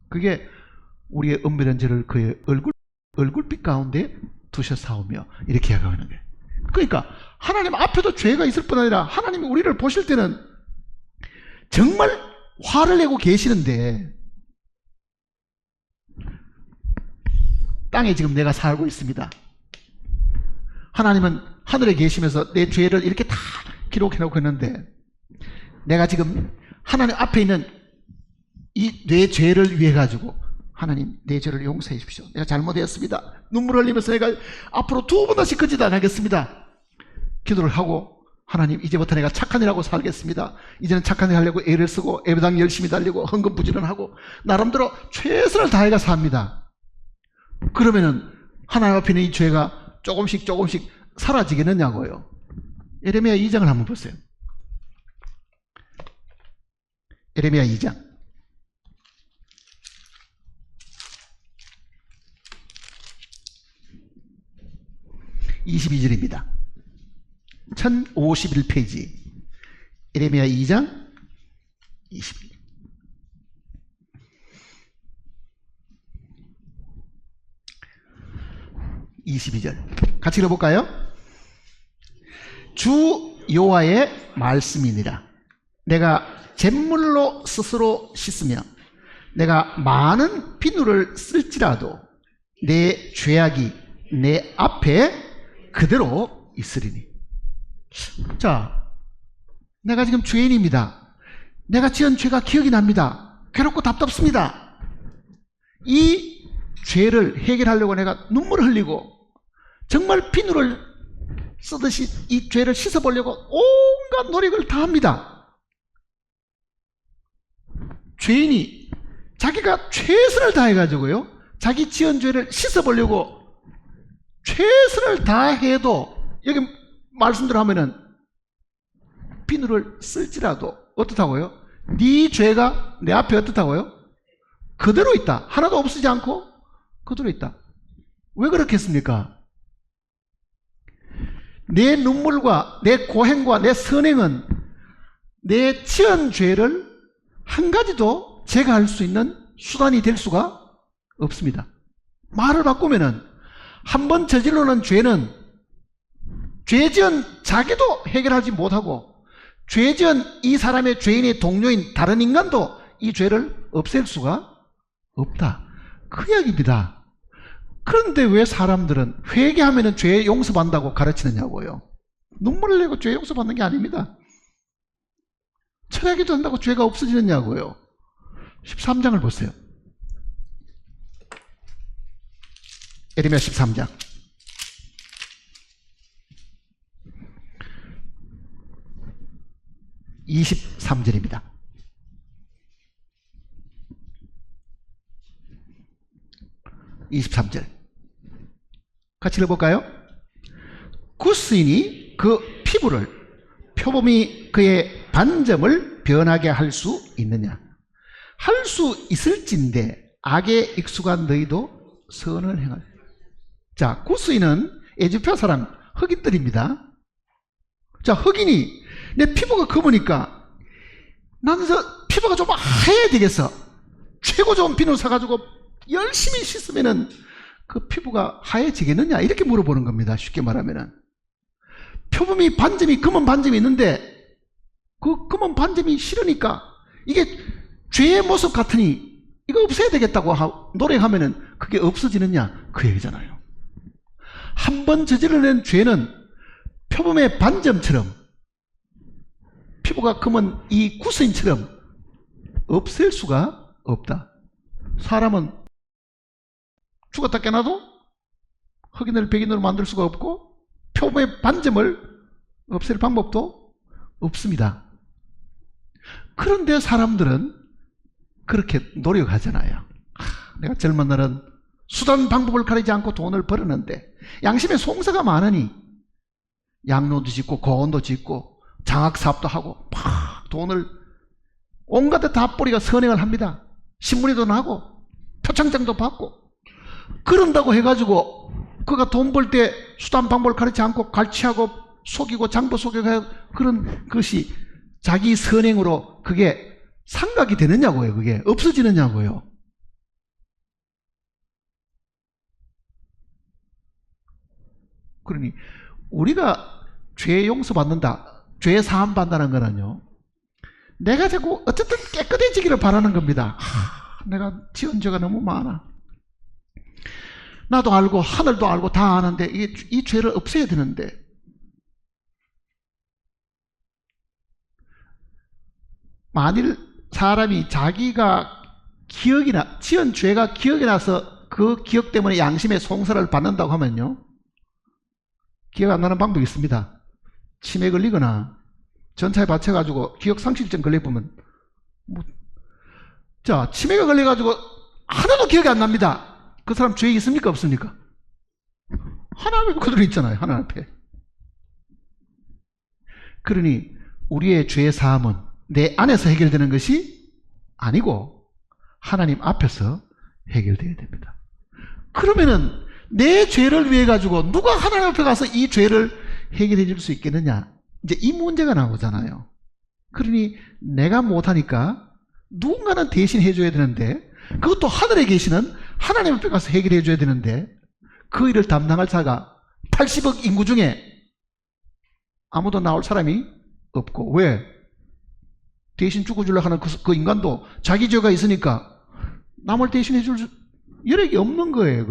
그게 우리의 은밀한 죄를 그의 얼굴빛 가운데 두셔사오며 이렇게 이야기하는 거예요. 그러니까 하나님 앞에도 죄가 있을 뿐 아니라 하나님이 우리를 보실 때는 정말 화를 내고 계시는데, 땅에 지금 내가 살고 있습니다. 하나님은 하늘에 계시면서 내 죄를 이렇게 다 기록해놓고 있는데, 내가 지금 하나님 앞에 있는 이 내 죄를 위해 가지고, 하나님 내 죄를 용서해 주십시오. 내가 잘못했습니다. 눈물 흘리면서 내가 앞으로 2번 다시 그 짓 안 하겠습니다. 기도를 하고, 하나님 이제부터 내가 착한 일하고 살겠습니다. 이제는 착한 일 하려고 애를 쓰고 예배당 열심히 달리고 헌금부지런하고 나름대로 최선을 다해가 삽니다. 그러면은 하나님 앞에 있는 이 죄가 조금씩 사라지겠느냐고요. 예레미야 2장을 한번 보세요. 예레미야 2장 22절입니다. 1051페이지 예레미야 2장 22절 같이 읽어볼까요? 주 여호와의 말씀이니라. 내가 잿물로 스스로 씻으며 내가 많은 비누를 쓸지라도 내 죄악이 내 앞에 그대로 있으리니. 자, 내가 지금 죄인입니다. 내가 지은 죄가 기억이 납니다. 괴롭고 답답습니다. 이 죄를 해결하려고 내가 눈물을 흘리고 정말 비누를 쓰듯이 이 죄를 씻어보려고 온갖 노력을 다 합니다. 죄인이 자기가 최선을 다해가지고요, 자기 지은 죄를 씻어보려고 최선을 다해도, 여기 말씀대로 하면은 비누를 쓸지라도 어떻다고요? 네 죄가 내 앞에 어떻다고요? 그대로 있다. 하나도 없어지지 않고 그대로 있다. 왜 그렇겠습니까? 내 눈물과 내 고행과 내 선행은 내 지은 죄를 한 가지도 제거할 수 있는 수단이 될 수가 없습니다. 말을 바꾸면은 한 번 저질러놓은 죄는 죄 지은 자기도 해결하지 못하고 죄 지은 이 사람의 죄인의 동료인 다른 인간도 이 죄를 없앨 수가 없다. 그 이야기입니다. 그런데 왜 사람들은 회개하면 죄 용서받는다고 가르치느냐고요. 눈물을 내고 죄 용서받는 게 아닙니다. 철야기도 한다고 죄가 없어지느냐고요. 13장을 보세요. 예레미야 13장 23절입니다. 23절 같이 읽어볼까요? 구스인이 그 피부를 표범이 그의 반점을 변하게 할 수 있느냐? 할 수 있을진데 악에 익숙한 너희도 선을 행할. 자, 구스인은 에집트 사람 흑인들입니다. 자, 흑인이 내 피부가 검으니까 나는 저 피부가 좀 하얘야 되겠어. 최고 좋은 비누 사가지고 열심히 씻으면은 그 피부가 하얘지겠느냐? 이렇게 물어보는 겁니다. 쉽게 말하면은. 표범이 반점이, 검은 반점이 있는데 그 검은 반점이 싫으니까 이게 죄의 모습 같으니 이거 없애야 되겠다고 노력하면은 그게 없어지느냐? 그 얘기잖아요. 한 번 저질러낸 죄는 표범의 반점처럼 피부가 검은 이 구스인처럼 없앨 수가 없다. 사람은 죽었다 깨나도 흑인을 백인으로 만들 수가 없고 표범의 반점을 없앨 방법도 없습니다. 그런데 사람들은 그렇게 노력하잖아요. 내가 젊은 날은 수단 방법을 가리지 않고 돈을 벌었는데 양심에 송사가 많으니 양로도 짓고 고원도 짓고 장학사업도 하고 막 돈을 온갖 데 다 뿌리가 선행을 합니다. 신문에도 나고 표창장도 받고 그런다고 해가지고 그가 돈 벌 때 수단 방법을 가리지 않고 갈취하고 속이고 장부 속이고 그런 것이 자기 선행으로 그게 상각이 되느냐고요. 그게 없어지느냐고요. 그러니 우리가 죄 용서받는다, 죄 사함 받는다는 거는요, 내가 자꾸 어쨌든 깨끗해지기를 바라는 겁니다. 내가 지은 죄가 너무 많아. 나도 알고 하늘도 알고 다 아는데 이 죄를 없애야 되는데, 만일 사람이 자기가 지은 죄가 기억이 나서 그 기억 때문에 양심의 송사를 받는다고 하면요, 기억 안 나는 방법이 있습니다. 치매 걸리거나 전차에 받쳐가지고 기억 상실증 걸려보면 자, 치매가 걸려가지고 하나도 기억이 안 납니다. 그 사람 죄 있습니까 없습니까? 하나님 그대로 있잖아요. 하나님 앞에. 그러니 우리의 죄 사함은 내 안에서 해결되는 것이 아니고 하나님 앞에서 해결되어야 됩니다. 그러면은 내 죄를 위해 가지고 누가 하나님 앞에 가서 이 죄를 해결해 줄 수 있겠느냐, 이제 이 문제가 나오잖아요. 그러니 내가 못하니까 누군가는 대신 해줘야 되는데, 그것도 하늘에 계시는 하나님 앞에 가서 해결해 줘야 되는데, 그 일을 담당할 자가 80억 인구 중에 아무도 나올 사람이 없고, 왜? 대신 죽어주려고 하는 그 인간도 자기 죄가 있으니까 남을 대신해 줄 여력이 없는 거예요.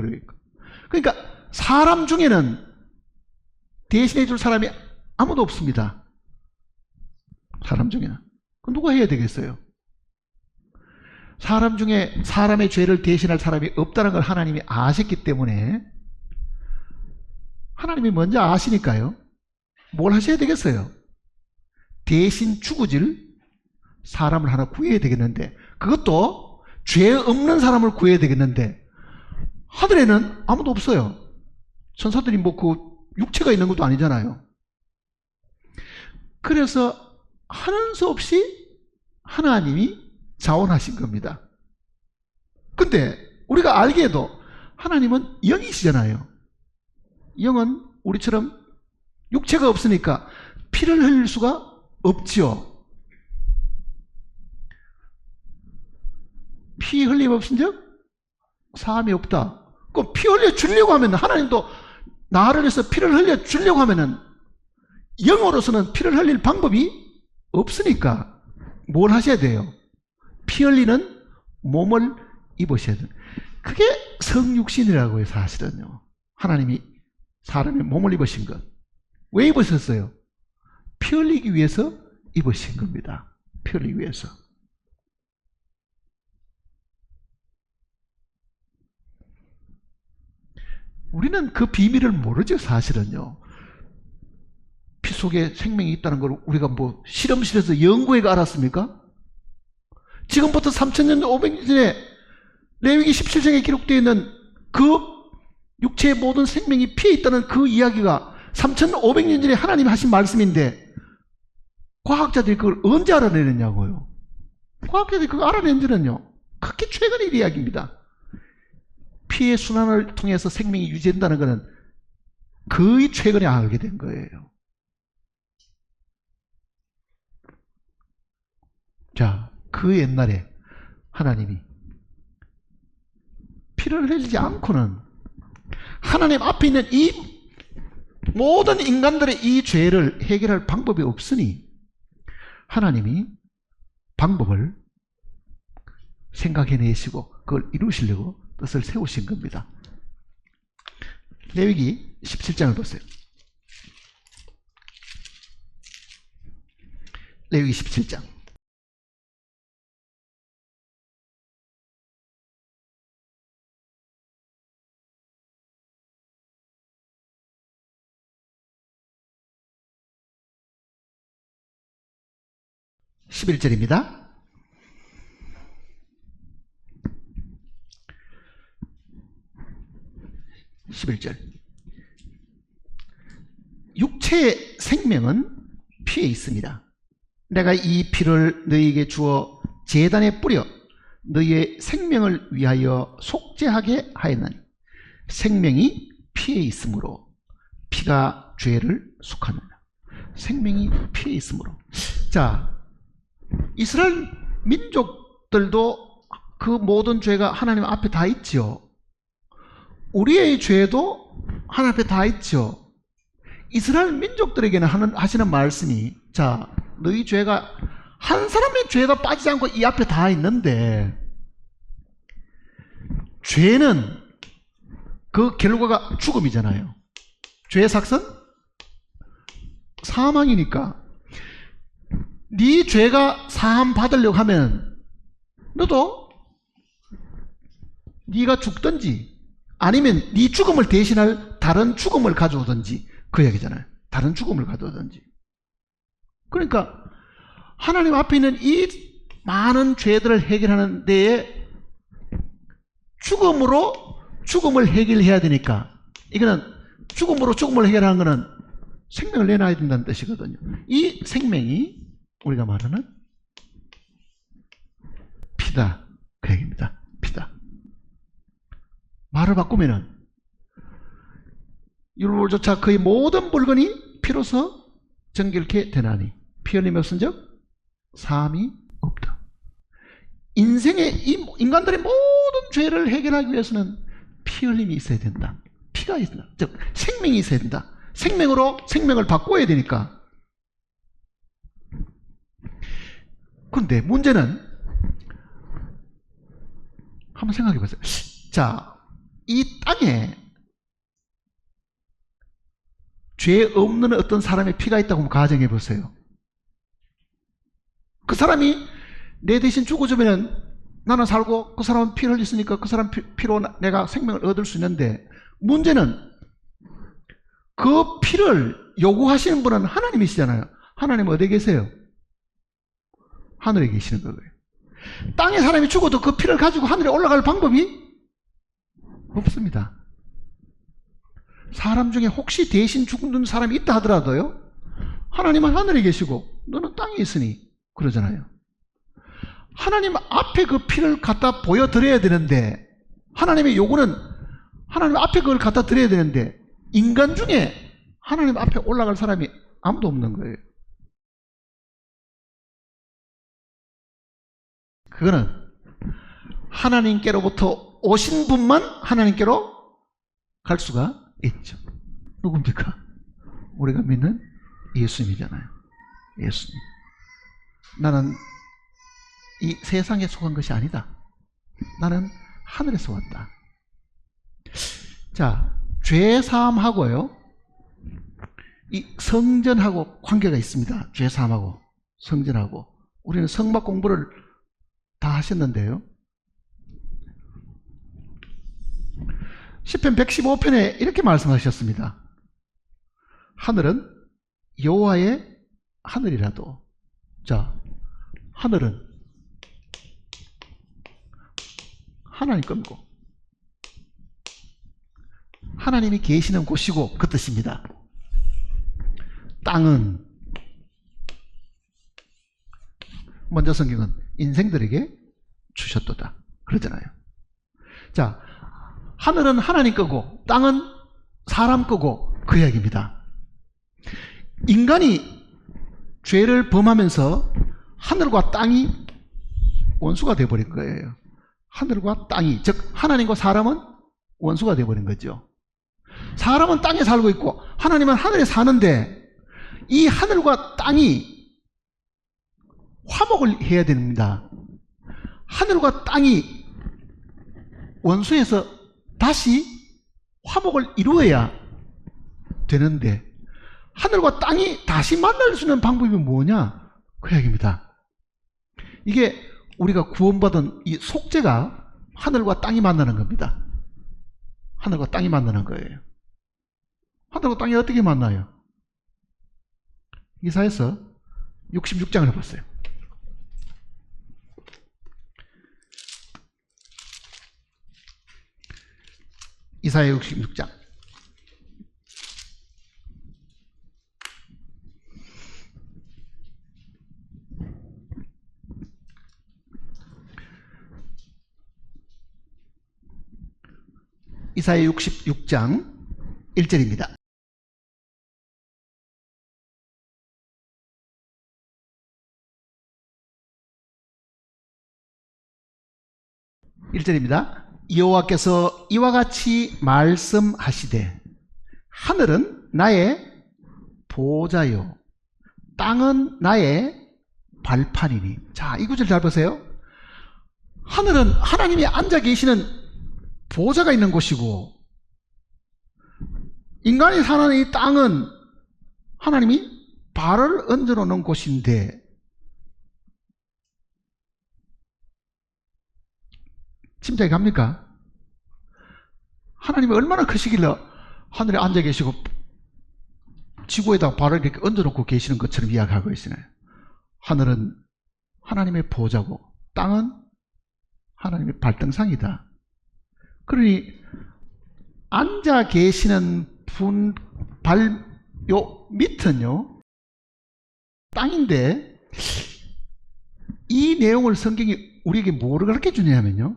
그러니까 사람 중에는 대신해 줄 사람이 아무도 없습니다. 사람 중에는. 누가 해야 되겠어요? 사람 중에 사람의 죄를 대신할 사람이 없다는 걸 하나님이 아셨기 때문에, 하나님이 먼저 아시니까요, 뭘 하셔야 되겠어요? 대신 죽어질 사람을 하나 구해야 되겠는데, 그것도 죄 없는 사람을 구해야 되겠는데, 하늘에는 아무도 없어요. 천사들이 뭐 그 육체가 있는 것도 아니잖아요. 그래서 하는 수 없이 하나님이 자원하신 겁니다. 근데 우리가 알기에도 하나님은 영이시잖아요. 영은 우리처럼 육체가 없으니까 피를 흘릴 수가 없지요. 피 흘림 없은 적 사함이 없다. 그 피 흘려 주려고 하면, 하나님도 나를 위해서 피를 흘려 주려고 하면은 영으로서는 피를 흘릴 방법이 없으니까 뭘 하셔야 돼요? 피 흘리는 몸을 입으셔야 돼요. 그게 성육신이라고 해요. 사실은요, 하나님이 사람의 몸을 입으신 것. 왜 입으셨어요? 피 흘리기 위해서 입으신 겁니다. 피 흘리기 위해서. 우리는 그 비밀을 모르죠. 사실은요, 피 속에 생명이 있다는 걸 우리가 뭐 실험실에서 연구해가 알았습니까? 지금부터 3000년, 500년 전에 레위기 17장에 기록되어 있는 그 육체의 모든 생명이 피에 있다는 그 이야기가 3500년 전에 하나님이 하신 말씀인데, 과학자들이 그걸 언제 알아내느냐고요. 과학자들이 그걸 알아낸 지는요, 그렇게 최근의 이야기입니다. 피의 순환을 통해서 생명이 유지된다는 것은 거의 최근에 알게 된 거예요. 자, 그 옛날에 하나님이 피를 흘리지 않고는 하나님 앞에 있는 이 모든 인간들의 이 죄를 해결할 방법이 없으니 하나님이 방법을 생각해내시고 그걸 이루시려고 뜻을 세우신 겁니다. 레위기 17장을 보세요. 레위기 17장. (11절입니다) 11절. 육체의 생명은 피에 있습니다. 내가 이 피를 너희에게 주어 제단에 뿌려 너희의 생명을 위하여 속죄하게 하였나니 생명이 피에 있으므로 피가 죄를 속하느니라. 생명이 피에 있으므로. 자, 이스라엘 민족들도 그 모든 죄가 하나님 앞에 다 있죠. 우리의 죄도 하나님 앞에 다 있죠. 이스라엘 민족들에게는 하시는 말씀이, 자, 너희 죄가 한 사람의 죄가 빠지지 않고 이 앞에 다 있는데, 죄는 그 결과가 죽음이잖아요. 죄의 삭은 사망이니까 네 죄가 사함 받으려고 하면 너도 네가 죽든지 아니면 네 죽음을 대신할 다른 죽음을 가져오든지 그 얘기잖아요. 다른 죽음을 가져오든지. 그러니까 하나님 앞에 있는 이 많은 죄들을 해결하는 데에 죽음으로 죽음을 해결해야 되니까, 이거는 죽음으로 죽음을 해결하는 것은 생명을 내놔야 된다는 뜻이거든요. 이 생명이 우리가 말하는 피다, 그 얘기입니다. 피다. 말을 바꾸면은 율법조차 그의 모든 물건이 피로서 정결케 되나니 피 흘림이 없은즉 사함이 없다. 인생의 이 인간들의 모든 죄를 해결하기 위해서는 피 흘림이 있어야 된다. 피가 있다. 즉 생명이 있어야 된다. 생명으로 생명을 바꿔야 되니까. 그런데 문제는 한번 생각해 보세요. 자, 이 땅에 죄 없는 어떤 사람의 피가 있다고 가정해 보세요. 그 사람이 내 대신 죽어주면 나는 살고 그 사람은 피를 흘렸으니까 그 사람 피로 내가 생명을 얻을 수 있는데, 문제는 그 피를 요구하시는 분은 하나님이시잖아요. 하나님은 어디에 계세요? 하늘에 계시는 거예요. 땅에 사람이 죽어도 그 피를 가지고 하늘에 올라갈 방법이 없습니다. 사람 중에 혹시 대신 죽는 사람이 있다 하더라도요, 하나님은 하늘에 계시고 너는 땅에 있으니 그러잖아요. 하나님 앞에 그 피를 갖다 보여드려야 되는데, 하나님의 요구는 하나님 앞에 그걸 갖다 드려야 되는데, 인간 중에 하나님 앞에 올라갈 사람이 아무도 없는 거예요. 그거는 하나님께로부터 오신 분만 하나님께로 갈 수가 있죠. 누굽니까? 우리가 믿는 예수님이잖아요. 예수님. 나는 이 세상에 속한 것이 아니다. 나는 하늘에서 왔다. 자, 죄사함하고요, 이 성전하고 관계가 있습니다. 죄사함하고 성전하고. 우리는 성막 공부를 다 하셨는데요, 시편 115편에 이렇게 말씀하셨습니다. 하늘은 여호와의 하늘이라도. 자, 하늘은 하나님 겁니다. 하나님이 계시는 곳이고 그 뜻입니다. 땅은, 먼저 성경은 인생들에게 주셨도다 그러잖아요. 자, 하늘은 하나님 거고 땅은 사람 거고 그 이야기입니다. 인간이 죄를 범하면서 하늘과 땅이 원수가 되어버린 거예요. 하늘과 땅이, 즉 하나님과 사람은 원수가 되어버린 거죠. 사람은 땅에 살고 있고 하나님은 하늘에 사는데, 이 하늘과 땅이 화목을 해야 됩니다. 하늘과 땅이 원수에서 다시 화목을 이루어야 되는데, 하늘과 땅이 다시 만날 수 있는 방법이 뭐냐? 그 얘기입니다. 이게 우리가 구원받은 이 속죄가 하늘과 땅이 만나는 겁니다. 하늘과 땅이 만나는 거예요. 하늘과 땅이 어떻게 만나요? 이사야서 66장을 봤어요. 이사야 66장 이사야 66장 1절입니다. 여호와께서 이와 같이 말씀하시되 하늘은 나의 보좌요 땅은 나의 발판이니. 자, 이 구절 잘 보세요. 하늘은 하나님이 앉아 계시는 보좌가 있는 곳이고, 인간이 사는 이 땅은 하나님이 발을 얹어 놓는 곳인데, 짐작이 갑니까? 하나님이 얼마나 크시길래 하늘에 앉아 계시고 지구에다 발을 이렇게 얹어 놓고 계시는 것처럼 이야기하고 있으나요? 하늘은 하나님의 보좌고 땅은 하나님의 발등상이다. 그러니 앉아 계시는 분 요 밑은요 땅인데, 이 내용을 성경이 우리에게 뭐를 가르쳐 주냐면요,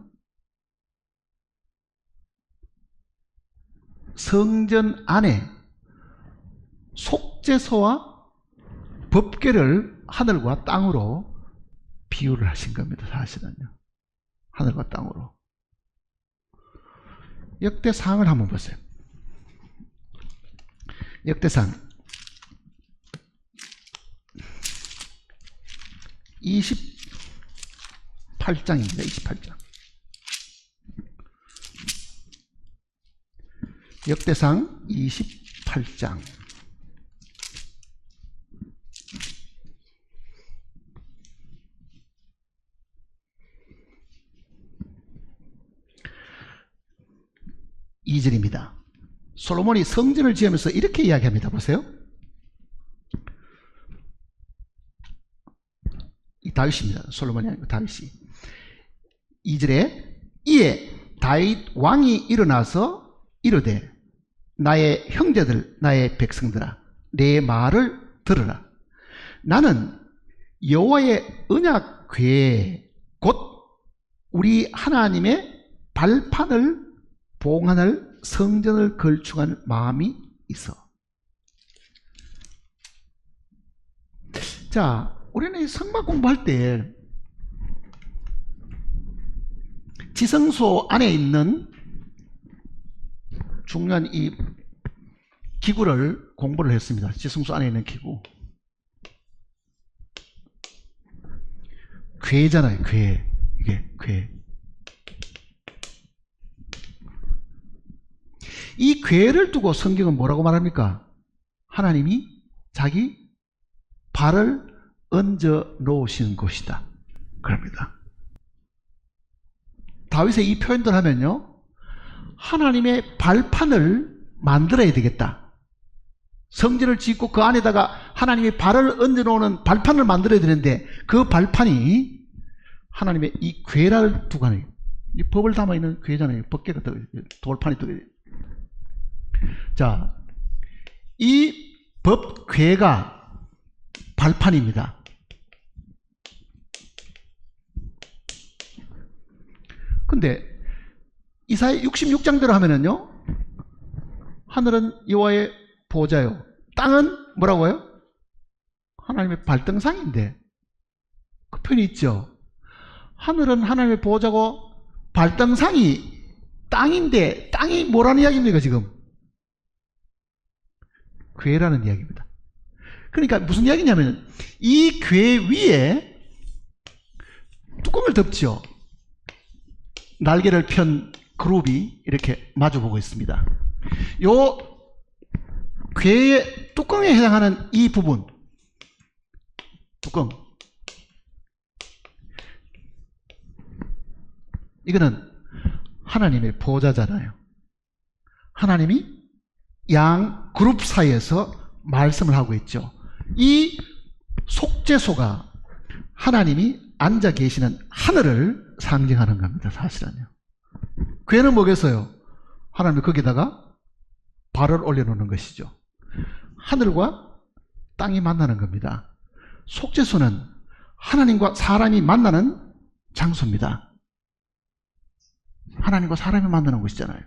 성전 안에 속죄소와 법궤를 하늘과 땅으로 비유를 하신 겁니다. 사실은요, 하늘과 땅으로. 역대상을 한번 보세요. 역대상 28장입니다. 28장. 역대상 28장. (2절입니다) 솔로몬이 성전을 지으면서 이렇게 이야기합니다. 보세요. 이 다윗입니다. 솔로몬이 아니고 다윗이. 2절에 이에 다윗 왕이 일어나서 이르되 나의 형제들 나의 백성들아 내 말을 들으라. 나는 여호와의 언약 궤에 곧 우리 하나님의 발판을 봉헌할 성전을 걸축할 마음이 있어. 자, 우리는 성막 공부할 때 지성소 안에 있는 중요한 이 기구를 공부를 했습니다. 지성소 안에 있는 기구. 궤잖아요, 궤. 이게 궤. 이 궤를 두고 성경은 뭐라고 말합니까? 하나님이 자기 발을 얹어 놓으시는 곳이다 그럽니다. 다윗의 이 표현들 하면요, 하나님의 발판을 만들어야 되겠다. 성전을 짓고 그 안에다가 하나님의 발을 얹어 놓는 발판을 만들어야 되는데, 그 발판이 하나님의 이 궤를 두고 하는, 이 법을 담아있는 궤잖아요. 법궤가 돌판이 또. 자, 이 법궤가 발판입니다. 근데 이사야 66장대로 하면은요, 하늘은 여호와의 보좌요 땅은 뭐라고요? 하나님의 발등상인데, 그 표현이 있죠. 하늘은 하나님의 보좌고 발등상이 땅인데, 땅이 뭐라는 이야기입니까? 지금 궤라는 이야기입니다. 그러니까 무슨 이야기냐면, 이 궤 위에 뚜껑을 덮죠. 날개를 편 그룹이 이렇게 마주보고 있습니다. 요 궤의 뚜껑에 해당하는 이 부분, 뚜껑, 이거는 하나님의 보좌잖아요. 하나님이 양 그룹 사이에서 말씀을 하고 있죠. 이 속죄소가 하나님이 앉아 계시는 하늘을 상징하는 겁니다. 사실은요. 궤는 뭐겠어요? 하나님이 거기다가 발을 올려놓는 것이죠. 하늘과 땅이 만나는 겁니다. 속죄소는 하나님과 사람이 만나는 장소입니다. 하나님과 사람이 만나는 곳이잖아요.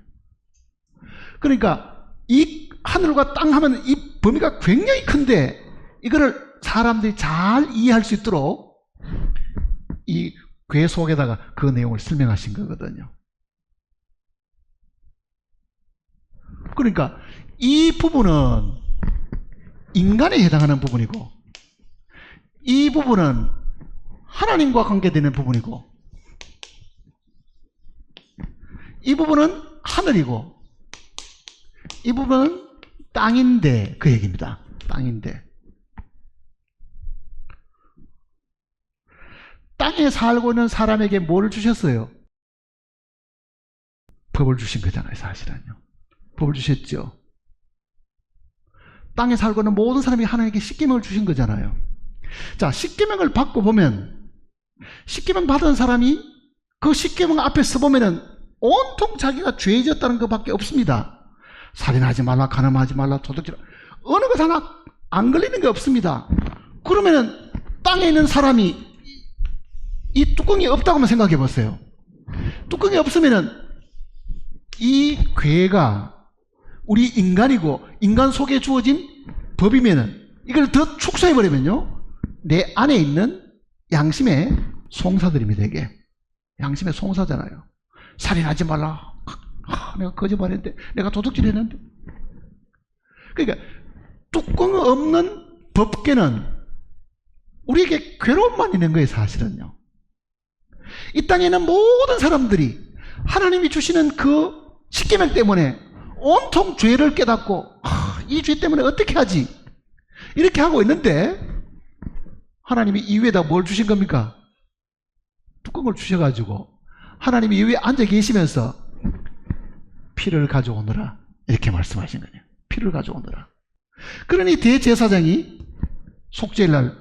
그러니까 이 하늘과 땅 하면 이 범위가 굉장히 큰데 이거를 사람들이 잘 이해할 수 있도록 이 궤 속에다가 그 내용을 설명하신 거거든요. 그러니까 이 부분은 인간에 해당하는 부분이고 이 부분은 하나님과 관계되는 부분이고 이 부분은 하늘이고 이 부분은 땅인데 그 얘기입니다. 땅인데 땅에 살고 있는 사람에게 뭘 주셨어요? 법을 주신 거잖아요. 사실은요. 법을 주셨죠. 땅에 살고 있는 모든 사람이 하나님께 십계명을 주신 거잖아요. 자, 십계명을 받고 보면 십계명 받은 사람이 그 십계명 앞에 서보면은 온통 자기가 죄졌다는 것밖에 없습니다. 살인하지 말라, 간음하지 말라, 도둑질 어느 것 하나 안 걸리는 게 없습니다. 그러면은 땅에 있는 사람이 이 뚜껑이 없다고만 생각해 보세요. 뚜껑이 없으면은 이 궤가 우리 인간이고 인간 속에 주어진 법이면은 이걸 더 축소해 버리면요 내 안에 있는 양심의 송사들입니다. 이게 양심의 송사잖아요. 살인하지 말라. 내가 거짓말했는데, 내가 도둑질했는데. 그러니까 뚜껑 없는 법궤는 우리에게 괴로움만 있는 거예요. 사실은요. 이 땅에 있는 모든 사람들이 하나님이 주시는 그 십계명 때문에 온통 죄를 깨닫고 이 죄 때문에 어떻게 하지? 이렇게 하고 있는데 하나님이 이 위에다 뭘 주신 겁니까? 뚜껑을 주셔가지고 하나님이 이 위에 앉아 계시면서 피를 가져오느라 이렇게 말씀하신 거예요. 피를 가져오느라. 그러니 대제사장이 속죄일날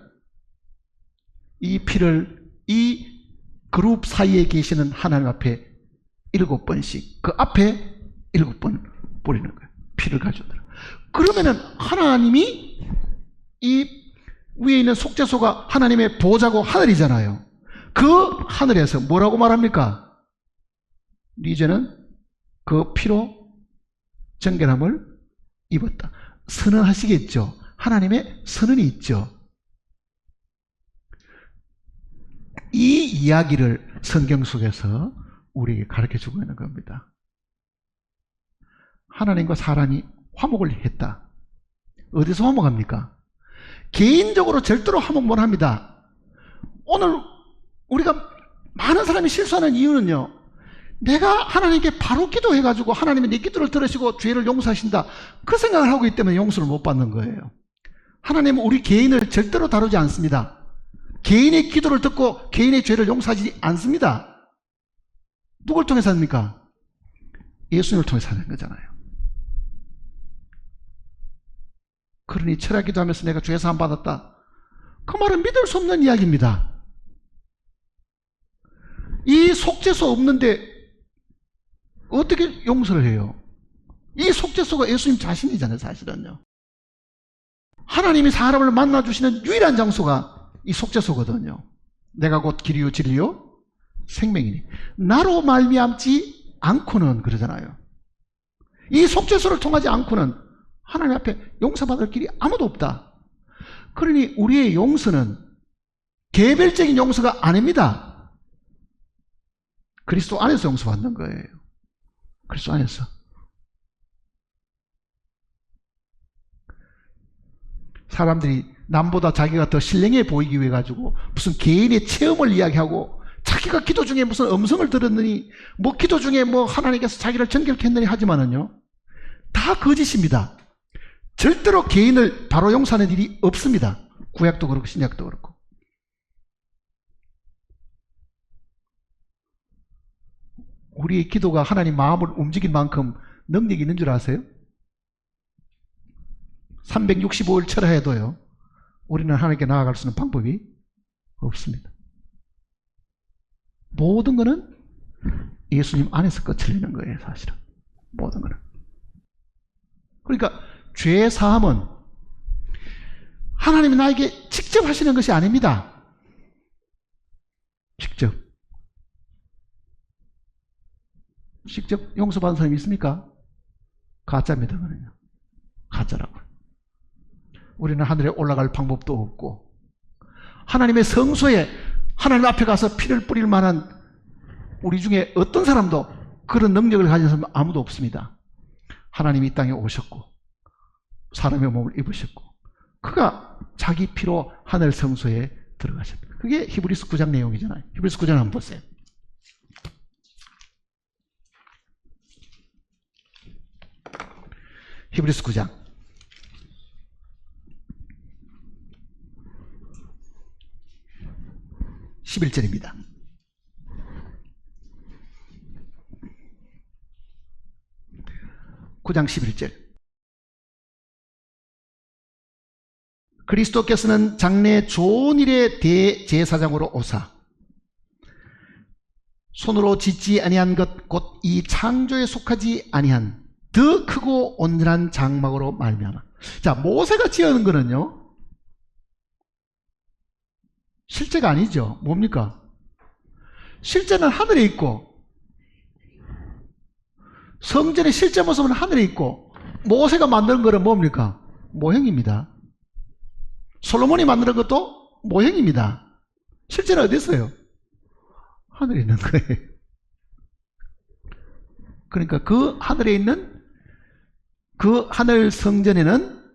이 피를 이 그룹 사이에 계시는 하나님 앞에 7번씩 그 앞에 7번 뿌리는 거예요. 피를 가져오느라. 그러면은 하나님이 이 위에 있는 속죄소가 하나님의 보좌고 하늘이잖아요. 그 하늘에서 뭐라고 말합니까? 이제는 그 피로 정결함을 입었다. 선언하시겠죠. 하나님의 선언이 있죠. 이 이야기를 성경 속에서 우리에게 가르쳐주고 있는 겁니다. 하나님과 사람이 화목을 했다. 어디서 화목합니까? 개인적으로 절대로 화목 못 합니다. 오늘 우리가 많은 사람이 실수하는 이유는요, 내가 하나님께 바로 기도해가지고 하나님이 내 기도를 들으시고 죄를 용서하신다, 그 생각을 하고 있기 때문에 용서를 못 받는 거예요. 하나님은 우리 개인을 절대로 다루지 않습니다. 개인의 기도를 듣고 개인의 죄를 용서하지 않습니다. 누굴 통해서 합니까? 예수님을 통해서 하는 거잖아요. 그러니 철학 기도하면서 내가 죄 사함 받았다, 그 말은 믿을 수 없는 이야기입니다. 이 속죄소 없는데 어떻게 용서를 해요? 이 속죄소가 예수님 자신이잖아요. 사실은요. 하나님이 사람을 만나주시는 유일한 장소가 이 속죄소거든요. 내가 곧 길이요 진리요 생명이니 나로 말미암지 않고는, 그러잖아요. 이 속죄소를 통하지 않고는 하나님 앞에 용서받을 길이 아무도 없다. 그러니 우리의 용서는 개별적인 용서가 아닙니다. 그리스도 안에서 용서받는 거예요. 그리스도 안에서. 사람들이 남보다 자기가 더 신령해 보이기 위해 가지고 무슨 개인의 체험을 이야기하고, 자기가 기도 중에 무슨 음성을 들었느니, 뭐 기도 중에 뭐 하나님께서 자기를 정결케 했느니 하지만은요, 다 거짓입니다. 절대로 개인을 바로 용서하는 일이 없습니다. 구약도 그렇고 신약도 그렇고. 우리의 기도가 하나님 마음을 움직인 만큼 능력이 있는 줄 아세요? 365일 철야해도요, 우리는 하나님께 나아갈 수 있는 방법이 없습니다. 모든 것은 예수님 안에서 끝을 내는 거예요. 사실은 모든 것은. 그러니까 죄 사함은 하나님이 나에게 직접 하시는 것이 아닙니다. 직접 용서받은 사람이 있습니까? 가짜 믿음은요. 가짜라고요. 우리는 하늘에 올라갈 방법도 없고 하나님의 성소에 하나님 앞에 가서 피를 뿌릴 만한 우리 중에 어떤 사람도 그런 능력을 가진 사람 아무도 없습니다. 하나님이 이 땅에 오셨고 사람의 몸을 입으셨고 그가 자기 피로 하늘 성소에 들어가셨다. 그게 히브리서 9장 내용이잖아요. 히브리서 9장 한번 보세요. 히브리서 9장 11절입니다. (9장 11절) 그리스도께서는 장래 좋은 일의 대제사장으로 오사 손으로 짓지 아니한 것 곧 이 창조에 속하지 아니한 더 크고 온전한 장막으로 말미암아. 자, 모세가 지은 거는요 실제가 아니죠. 뭡니까? 실제는 하늘에 있고 성전의 실제 모습은 하늘에 있고 모세가 만든 거는 뭡니까? 모형입니다. 솔로몬이 만든 것도 모형입니다. 실제는 어디 있어요? 하늘에 있는 거예요. 그러니까 그 하늘에 있는 그 하늘 성전에는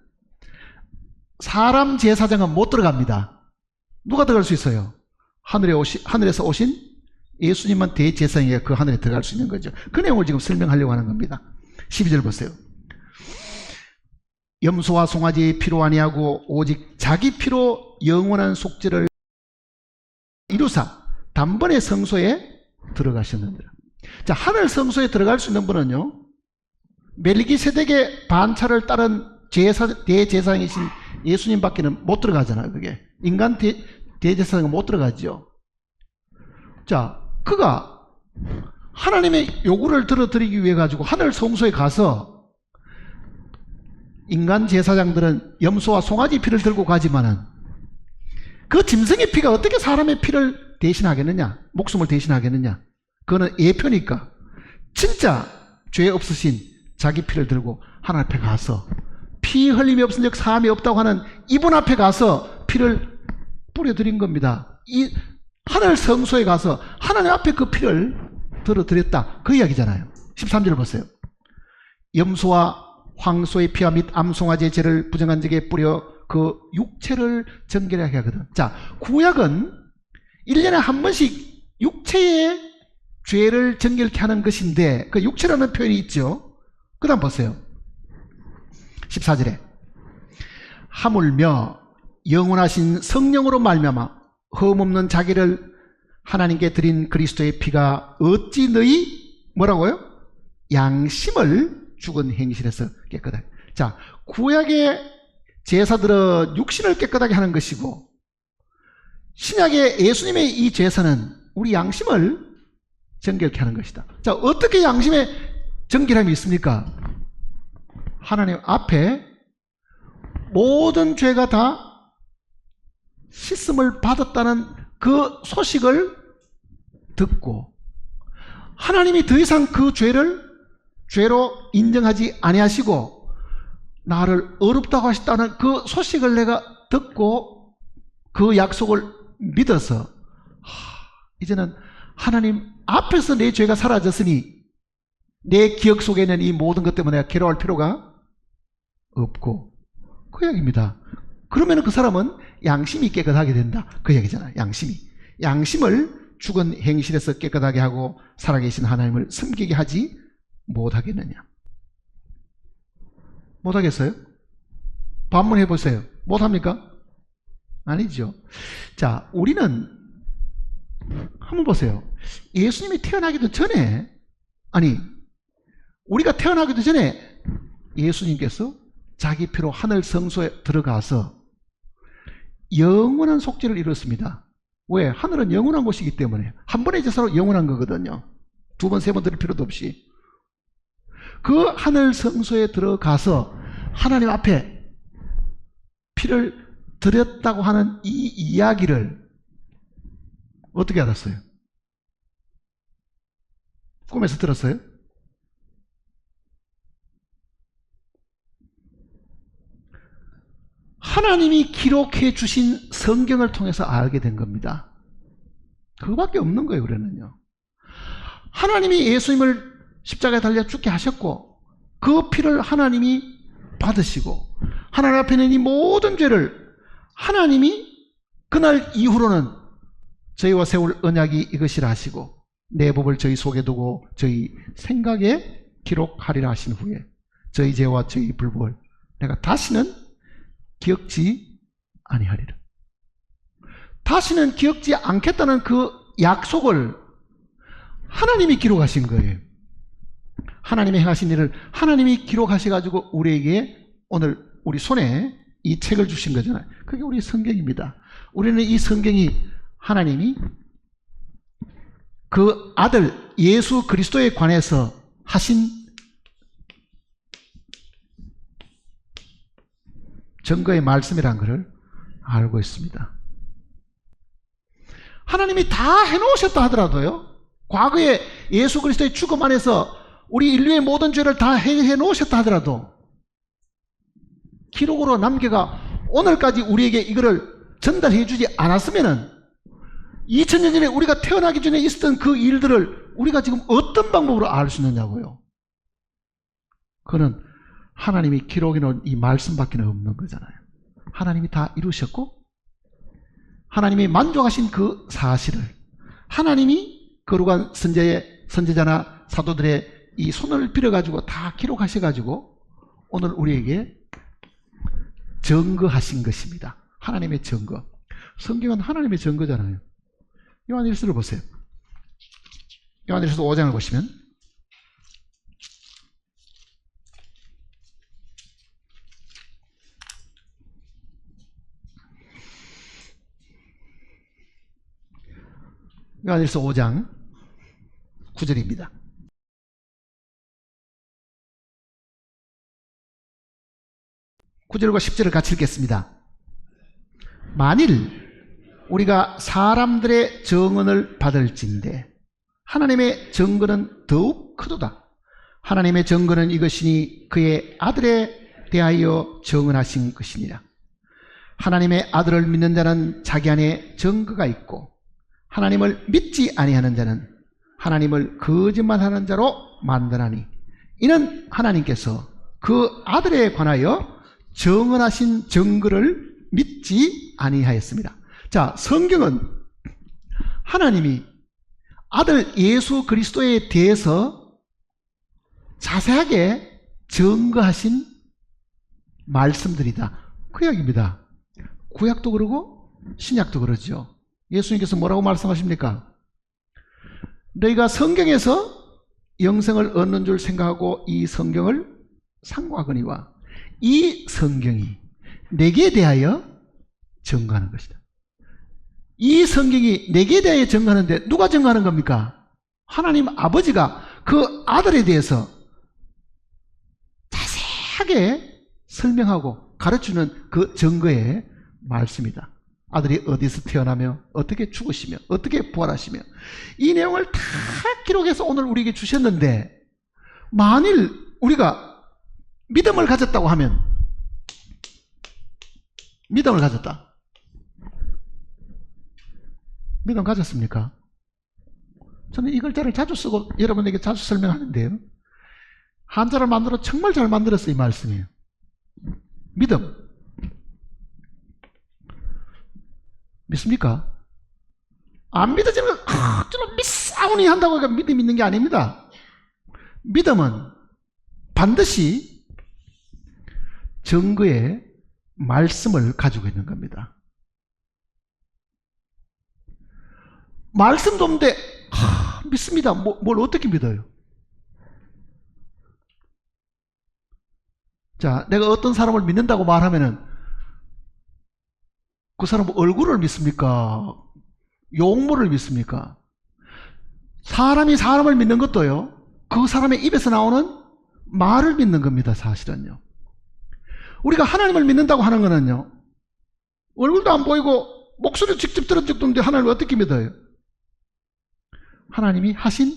사람 제사장은 못 들어갑니다. 누가 들어갈 수 있어요? 하늘에서 오신 예수님만 대제사장이 그 하늘에 들어갈 수 있는 거죠. 그 내용을 지금 설명하려고 하는 겁니다. 12절 보세요. 염소와 송아지의 피로 아니하고 오직 자기 피로 영원한 속죄를 이루사 단번에 성소에 들어가셨느니라. 자, 하늘 성소에 들어갈 수 있는 분은요 멜기세덱의 반차를 따른 대제사장이신 예수님밖에는 못 들어가잖아요. 그게 인간 대제사장은 못 들어가죠. 자, 그가 하나님의 요구를 들어드리기 위해 가지고 하늘 성소에 가서 인간 제사장들은 염소와 송아지 피를 들고 가지만은 그 짐승의 피가 어떻게 사람의 피를 대신하겠느냐, 목숨을 대신하겠느냐. 그거는 예표니까 진짜 죄 없으신 자기 피를 들고 하나님 앞에 가서 피 흘림이 없은 적 사함이 없다고 하는 이분 앞에 가서 피를 뿌려드린 겁니다. 이 하늘 성소에 가서 하나님 앞에 그 피를 들어드렸다. 그 이야기잖아요. 13절 보세요. 염소와 황소의 피와 및 암송아지의 죄를 부정한 적에 뿌려 그 육체를 정결하게 하거든. 자, 구약은 1년에 한 번씩 육체의 죄를 정결케 하는 것인데 그 육체라는 표현이 있죠. 그 다음 보세요. 14절에 하물며 영원하신 성령으로 말미암아 흠없는 자기를 하나님께 드린 그리스도의 피가 어찌 너희 뭐라고요? 양심을 죽은 행실에서 깨끗하게. 자, 구약의 제사들은 육신을 깨끗하게 하는 것이고 신약의 예수님의 이 제사는 우리 양심을 정결케 하는 것이다. 자, 어떻게 양심에 정결함이 있습니까? 하나님 앞에 모든 죄가 다 씻음을 받았다는 그 소식을 듣고 하나님이 더 이상 그 죄를 죄로 인정하지 아니하시고 나를 어렵다고 하셨다는 그 소식을 내가 듣고 그 약속을 믿어서 이제는 하나님 앞에서 내 죄가 사라졌으니 내 기억 속에 있는 이 모든 것 때문에 내가 괴로워할 필요가 없고 그 이야기입니다. 그러면 그 사람은 양심이 깨끗하게 된다. 그 얘기잖아요. 양심을 죽은 행실에서 깨끗하게 하고 살아계신 하나님을 섬기게 하지 못하겠느냐. 못하겠어요? 반문해 보세요. 못합니까? 아니죠. 자, 우리는 한번 보세요. 예수님이 태어나기도 전에, 아니 우리가 태어나기도 전에 예수님께서 자기 피로 하늘 성소에 들어가서 영원한 속죄를 이뤘습니다. 왜? 하늘은 영원한 곳이기 때문에. 한 번의 제사로 영원한 거거든요. 두 번, 세 번 드릴 필요도 없이. 그 하늘 성소에 들어가서 하나님 앞에 피를 드렸다고 하는 이 이야기를 어떻게 알았어요? 꿈에서 들었어요? 하나님이 기록해 주신 성경을 통해서 알게 된 겁니다. 그거밖에 없는 거예요. 우리는요. 하나님이 예수님을 십자가에 달려 죽게 하셨고 그 피를 하나님이 받으시고 하나님 앞에 있는 이 모든 죄를 하나님이 그날 이후로는 저희와 세울 언약이 이것이라 하시고 내 법을 저희 속에 두고 저희 생각에 기록하리라 하신 후에 저희 죄와 저희 불법을 내가 다시는 기억지 아니하리라. 다시는 기억지 않겠다는 그 약속을 하나님이 기록하신 거예요. 하나님이 행하신 일을 하나님이 기록하셔가지고 우리에게 오늘 우리 손에 이 책을 주신 거잖아요. 그게 우리 성경입니다. 우리는 이 성경이 하나님이 그 아들 예수 그리스도에 관해서 하신 증거의 말씀이라는 것을 알고 있습니다. 하나님이 다 해놓으셨다 하더라도요, 과거에 예수 그리스도의 죽음 안에서 우리 인류의 모든 죄를 다 해놓으셨다 하더라도 기록으로 남겨가 오늘까지 우리에게 이거를 전달해 주지 않았으면은 2000년 전에 우리가 태어나기 전에 있었던 그 일들을 우리가 지금 어떤 방법으로 알 수 있느냐고요. 그거는 하나님이 기록해 놓은 이 말씀밖에 없는 거잖아요. 하나님이 다 이루셨고 하나님이 만족하신 그 사실을 하나님이 거룩한 선제자나 사도들의 이 손을 빌어가지고 다 기록하셔가지고 오늘 우리에게 증거하신 것입니다. 하나님의 증거. 성경은 하나님의 증거잖아요. 요한일서를 보세요. 요한일서 5장을 보시면 요한일서 5장 9절입니다. 9절과 10절을 같이 읽겠습니다. 만일 우리가 사람들의 증언을 받을진대 하나님의 증거는 더욱 크도다. 하나님의 증거는 이것이니 그의 아들에 대하여 증언하신 것이니라. 하나님의 아들을 믿는 자는 자기 안에 증거가 있고 하나님을 믿지 아니하는 자는 하나님을 거짓말하는 자로 만드나니 이는 하나님께서 그 아들에 관하여 증언하신 증거를 믿지 아니하였습니다. 자, 성경은 하나님이 아들 예수 그리스도에 대해서 자세하게 증거하신 말씀들이다. 그 이야기입니다. 구약도 그러고 신약도 그러죠. 예수님께서 뭐라고 말씀하십니까? 너희가 성경에서 영생을 얻는 줄 생각하고 이 성경을 상고하거니와 이 성경이 내게 대하여 증거하는 것이다. 이 성경이 내게 대하여 증거하는데 누가 증거하는 겁니까? 하나님 아버지가 그 아들에 대해서 자세하게 설명하고 가르치는 그 증거의 말씀이다. 아들이 어디서 태어나며 어떻게 죽으시며 어떻게 부활하시며 이 내용을 다 기록해서 오늘 우리에게 주셨는데 만일 우리가 믿음을 가졌다고 하면 믿음을 가졌다. 믿음 가졌습니까? 저는 이 글자를 자주 쓰고 여러분에게 자주 설명하는데요. 한자를 만들어 정말 잘 만들었어요. 이 말씀이에요. 믿음. 믿습니까? 안 믿어지는 건 억지로 믿사오니 한다고 해서 믿음 있는 게 아닙니다. 믿음은 반드시 증거의 말씀을 가지고 있는 겁니다. 말씀도 없는데 믿습니다. 뭘 어떻게 믿어요? 자, 내가 어떤 사람을 믿는다고 말하면은 그 사람 얼굴을 믿습니까? 용모를 믿습니까? 사람이 사람을 믿는 것도요, 그 사람의 입에서 나오는 말을 믿는 겁니다. 사실은요. 우리가 하나님을 믿는다고 하는 거는요, 얼굴도 안 보이고 목소리도 직접 들은 적도 없는데 하나님을 어떻게 믿어요? 하나님이 하신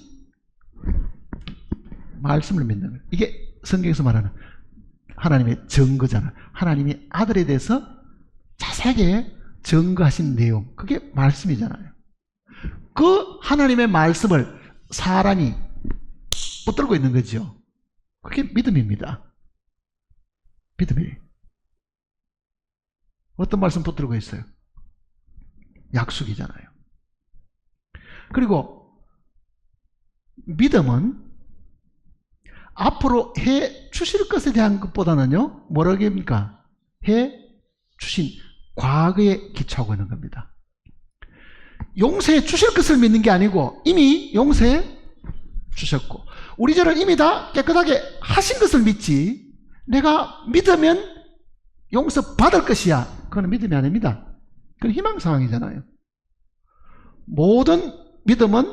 말씀을 믿는 거예요. 이게 성경에서 말하는 하나님의 증거잖아요. 하나님이 아들에 대해서 책에 증거하신 내용, 그게 말씀이잖아요. 그 하나님의 말씀을 사람이 붙들고 있는 거죠. 그게 믿음입니다. 믿음이. 어떤 말씀 붙들고 있어요? 약속이잖아요. 그리고 믿음은 앞으로 해 주실 것에 대한 것보다는요, 뭐라고 합니까? 해 주신 과거에 기초하고 있는 겁니다. 용서해 주실 것을 믿는 게 아니고 이미 용서해 주셨고, 우리 죄를 이미 다 깨끗하게 하신 것을 믿지, 내가 믿으면 용서 받을 것이야, 그건 믿음이 아닙니다. 그건 희망사항이잖아요. 모든 믿음은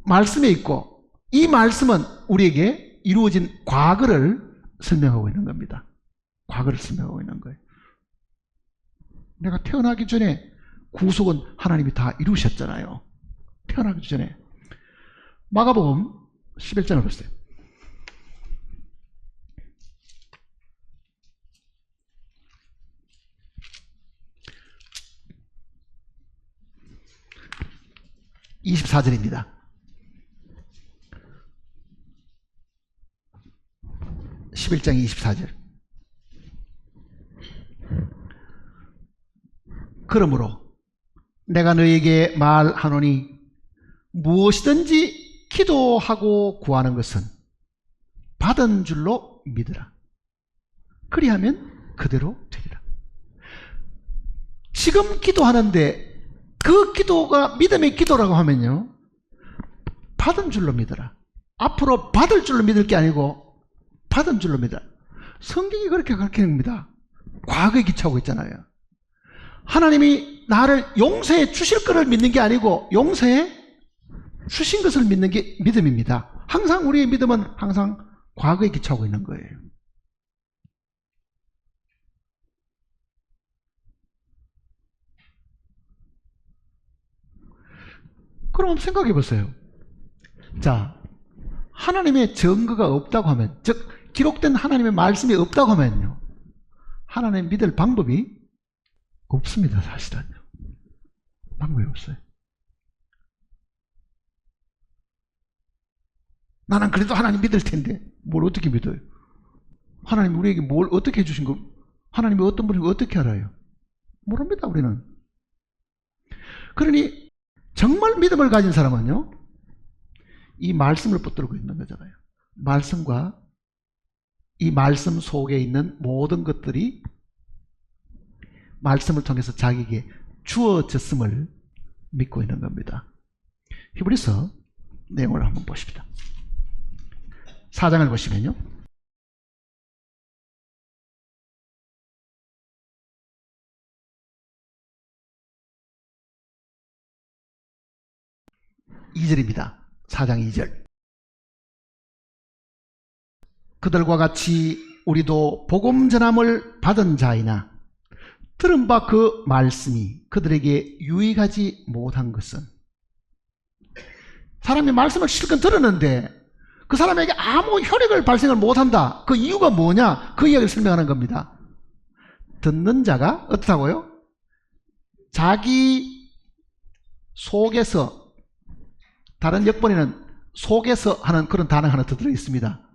말씀에 있고, 이 말씀은 우리에게 이루어진 과거를 설명하고 있는 겁니다. 과거를 설명하고 있는 거예요. 내가 태어나기 전에 구속은 하나님이 다 이루셨잖아요. 태어나기 전에. 마가복음 11장을 보세요. (24절입니다) 11장 24절. 그러므로 내가 너에게 말하노니 무엇이든지 기도하고 구하는 것은 받은 줄로 믿으라. 그리하면 그대로 되리라. 지금 기도하는데 그 기도가 믿음의 기도라고 하면요, 받은 줄로 믿어라. 앞으로 받을 줄로 믿을 게 아니고 받은 줄로 믿어라. 성경이 그렇게 가르치는 겁니다. 과거에 기초하고 있잖아요. 하나님이 나를 용서해 주실 것을 믿는 게 아니고 용서해 주신 것을 믿는 게 믿음입니다. 항상 우리의 믿음은 항상 과거에 기초하고 있는 거예요. 그럼 생각해 보세요. 자, 하나님의 증거가 없다고 하면, 즉 기록된 하나님의 말씀이 없다고 하면요, 하나님 믿을 방법이 없습니다. 사실은 방법이 없어요. 나는 그래도 하나님 믿을 텐데 뭘 어떻게 믿어요? 하나님 우리에게 뭘 어떻게 해주신 거, 하나님이 어떤 분인지 어떻게 알아요? 모릅니다. 우리는. 그러니 정말 믿음을 가진 사람은요, 이 말씀을 붙들고 있는 거잖아요. 말씀과 이 말씀 속에 있는 모든 것들이 말씀을 통해서 자기에게 주어졌음을 믿고 있는 겁니다. 히브리서 내용을 한번 보십시다. 4장을 보시면요, (2절입니다) 4장 2절. 그들과 같이 우리도 복음 전함을 받은 자이나 들은 바 그 말씀이 그들에게 유익하지 못한 것은, 사람이 말씀을 실컷 들었는데 그 사람에게 아무 효력을 발생을 못한다. 그 이유가 뭐냐? 그 이야기를 설명하는 겁니다. 듣는 자가 어떻다고요? 자기 속에서, 다른 역본에는 속에서 하는 그런 단어가 하나 더 들어있습니다.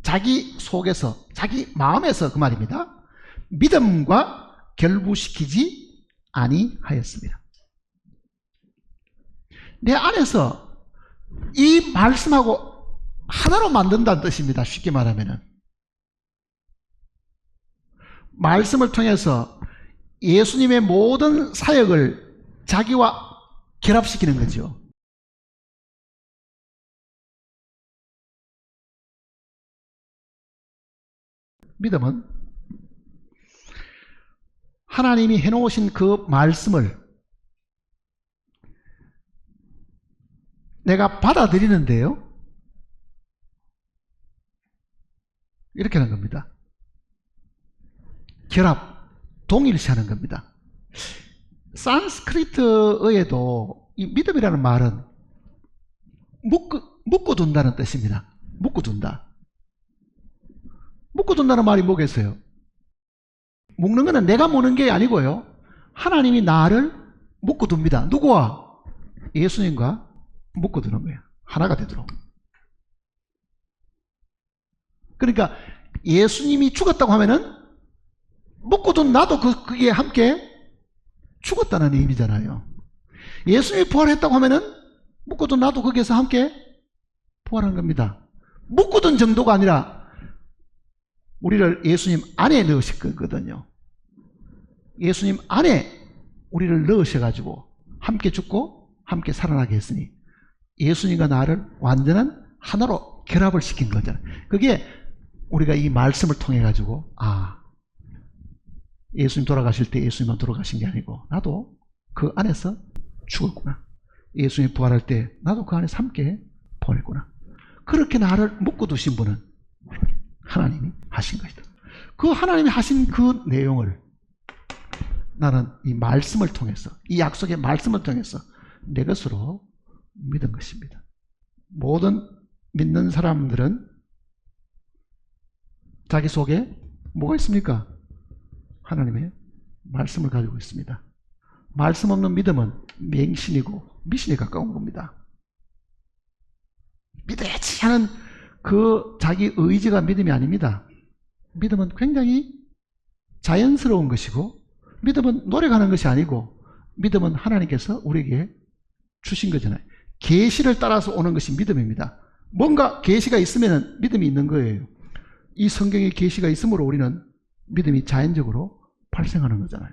자기 속에서, 자기 마음에서, 그 말입니다. 믿음과 결부시키지 아니하였습니다. 내 안에서 이 말씀하고 하나로 만든다는 뜻입니다. 쉽게 말하면은 말씀을 통해서 예수님의 모든 사역을 자기와 결합시키는 거죠. 믿음은 하나님이 해놓으신 그 말씀을 내가 받아들이는데요, 이렇게 하는 겁니다. 결합, 동일시하는 겁니다. 산스크리트어에도 이 믿음이라는 말은 묶어둔다는 뜻입니다. 묶어둔다. 묶어둔다는 말이 뭐겠어요? 묶는 거는 내가 묶는 게 아니고요, 하나님이 나를 묶어둡니다. 누구와? 예수님과 묶어두는 거예요. 하나가 되도록. 그러니까 예수님이 죽었다고 하면은 묶어둔 나도 그게 함께 죽었다는 의미잖아요. 예수님이 부활했다고 하면은 묶어둔 나도 거기에서 함께 부활한 겁니다. 묶어둔 정도가 아니라 우리를 예수님 안에 넣으실 거거든요. 예수님 안에 우리를 넣으셔가지고 함께 죽고 함께 살아나게 했으니 예수님과 나를 완전한 하나로 결합을 시킨 거잖아요. 그게 우리가 이 말씀을 통해 가지고 예수님 돌아가실 때 예수님만 돌아가신 게 아니고 나도 그 안에서 죽었구나. 예수님 부활할 때 나도 그 안에서 함께 부활했구나. 그렇게 나를 묶어두신 분은 하나님이 하신 것이다. 그 하나님이 하신 그 내용을 나는 이 말씀을 통해서, 이 약속의 말씀을 통해서 내 것으로 믿은 것입니다. 모든 믿는 사람들은 자기 속에 뭐가 있습니까? 하나님의 말씀을 가지고 있습니다. 말씀 없는 믿음은 맹신이고 미신에 가까운 겁니다. 믿어야지 하는 그 자기 의지가 믿음이 아닙니다. 믿음은 굉장히 자연스러운 것이고, 믿음은 노력하는 것이 아니고, 믿음은 하나님께서 우리에게 주신 거잖아요. 계시를 따라서 오는 것이 믿음입니다. 뭔가 계시가 있으면 믿음이 있는 거예요. 이 성경에 계시가 있으므로 우리는 믿음이 자연적으로 발생하는 거잖아요.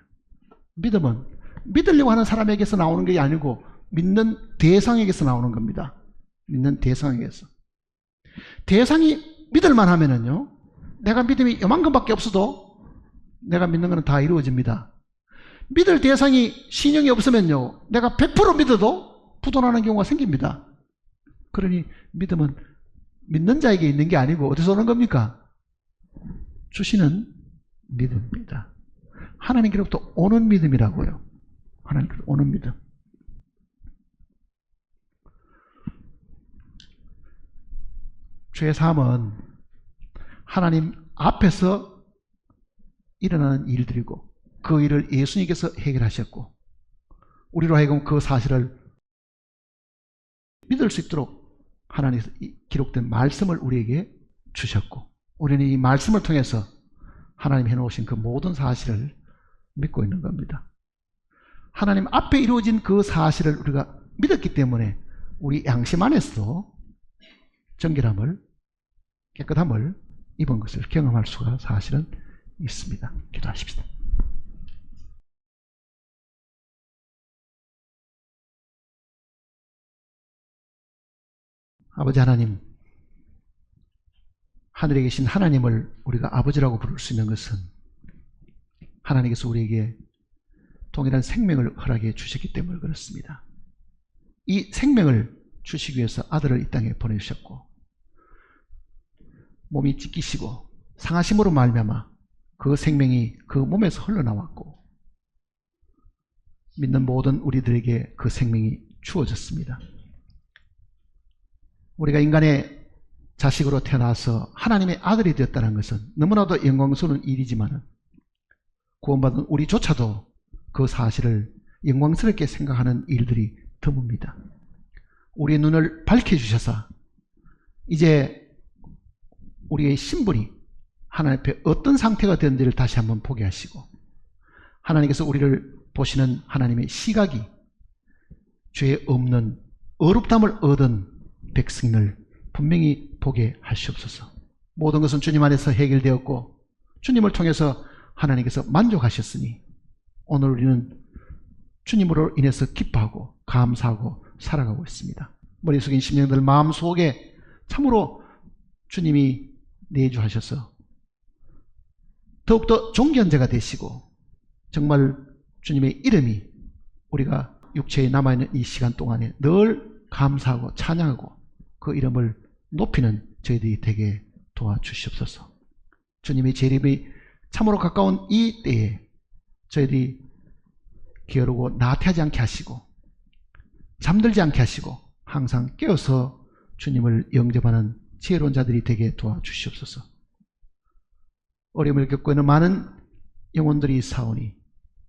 믿음은 믿으려고 하는 사람에게서 나오는 게 아니고 믿는 대상에게서 나오는 겁니다. 믿는 대상에게서. 대상이 믿을만 하면은요, 내가 믿음이 요만큼밖에 없어도 내가 믿는 것은 다 이루어집니다. 믿을 대상이 신용이 없으면요, 내가 100% 믿어도 부도나는 경우가 생깁니다. 그러니 믿음은 믿는 자에게 있는 게 아니고 어디서 오는 겁니까? 주시는 믿음입니다. 하나님께로부터 오는 믿음이라고요. 하나님께로부터 오는 믿음. 죄사함은 하나님 앞에서 일어나는 일들이고 그 일을 예수님께서 해결하셨고 우리로 하여금 그 사실을 믿을 수 있도록 하나님께서 기록된 말씀을 우리에게 주셨고 우리는 이 말씀을 통해서 하나님 해놓으신 그 모든 사실을 믿고 있는 겁니다. 하나님 앞에 이루어진 그 사실을 우리가 믿었기 때문에 우리 양심 안에서도 정결함을, 깨끗함을 입은 것을 경험할 수가 사실은 있습니다. 기도하십시다. 아버지 하나님, 하늘에 계신 하나님을 우리가 아버지라고 부를 수 있는 것은 하나님께서 우리에게 동일한 생명을 허락해 주셨기 때문에 그렇습니다. 이 생명을 주시기 위해서 아들을 이 땅에 보내주셨고 몸이 찢기시고 상하심으로 말미암아 그 생명이 그 몸에서 흘러나왔고 믿는 모든 우리들에게 그 생명이 주어졌습니다. 우리가 인간의 자식으로 태어나서 하나님의 아들이 되었다는 것은 너무나도 영광스러운 일이지만 구원받은 우리조차도 그 사실을 영광스럽게 생각하는 일들이 드뭅니다. 우리의 눈을 밝혀주셔서 이제 우리의 신분이 하나님 앞에 어떤 상태가 되는지를 다시 한번 보게 하시고 하나님께서 우리를 보시는 하나님의 시각이 죄 없는 어렵담을 얻은 백성을 분명히 보게 하시옵소서. 모든 것은 주님 안에서 해결되었고 주님을 통해서 하나님께서 만족하셨으니 오늘 우리는 주님으로 인해서 기뻐하고 감사하고 살아가고 있습니다. 머리 숙인 심령들 마음속에 참으로 주님이 내주하셔서 더욱더 존귀한 자가 되시고 정말 주님의 이름이 우리가 육체에 남아있는 이 시간 동안에 늘 감사하고 찬양하고 그 이름을 높이는 저희들이 되게 도와주시옵소서. 주님의 제 이름이 참으로 가까운 이 때에 저희들이 게으르고 나태하지 않게 하시고 잠들지 않게 하시고 항상 깨어서 주님을 영접하는 지혜로운 자들이 되게 도와주시옵소서. 어려움을 겪고 있는 많은 영혼들이 사오니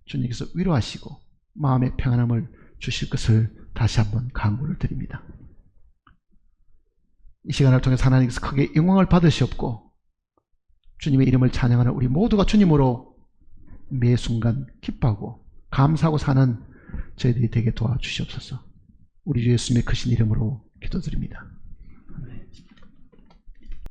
주님께서 위로하시고 마음의 평안함을 주실 것을 다시 한번 간구를 드립니다. 이 시간을 통해서 하나님께서 크게 영광을 받으시옵고 주님의 이름을 찬양하는 우리 모두가 주님으로 매 순간 기뻐하고 감사하고 사는 저희들이 되게 도와주시옵소서. 우리 주 예수님의 크신 이름으로 기도드립니다.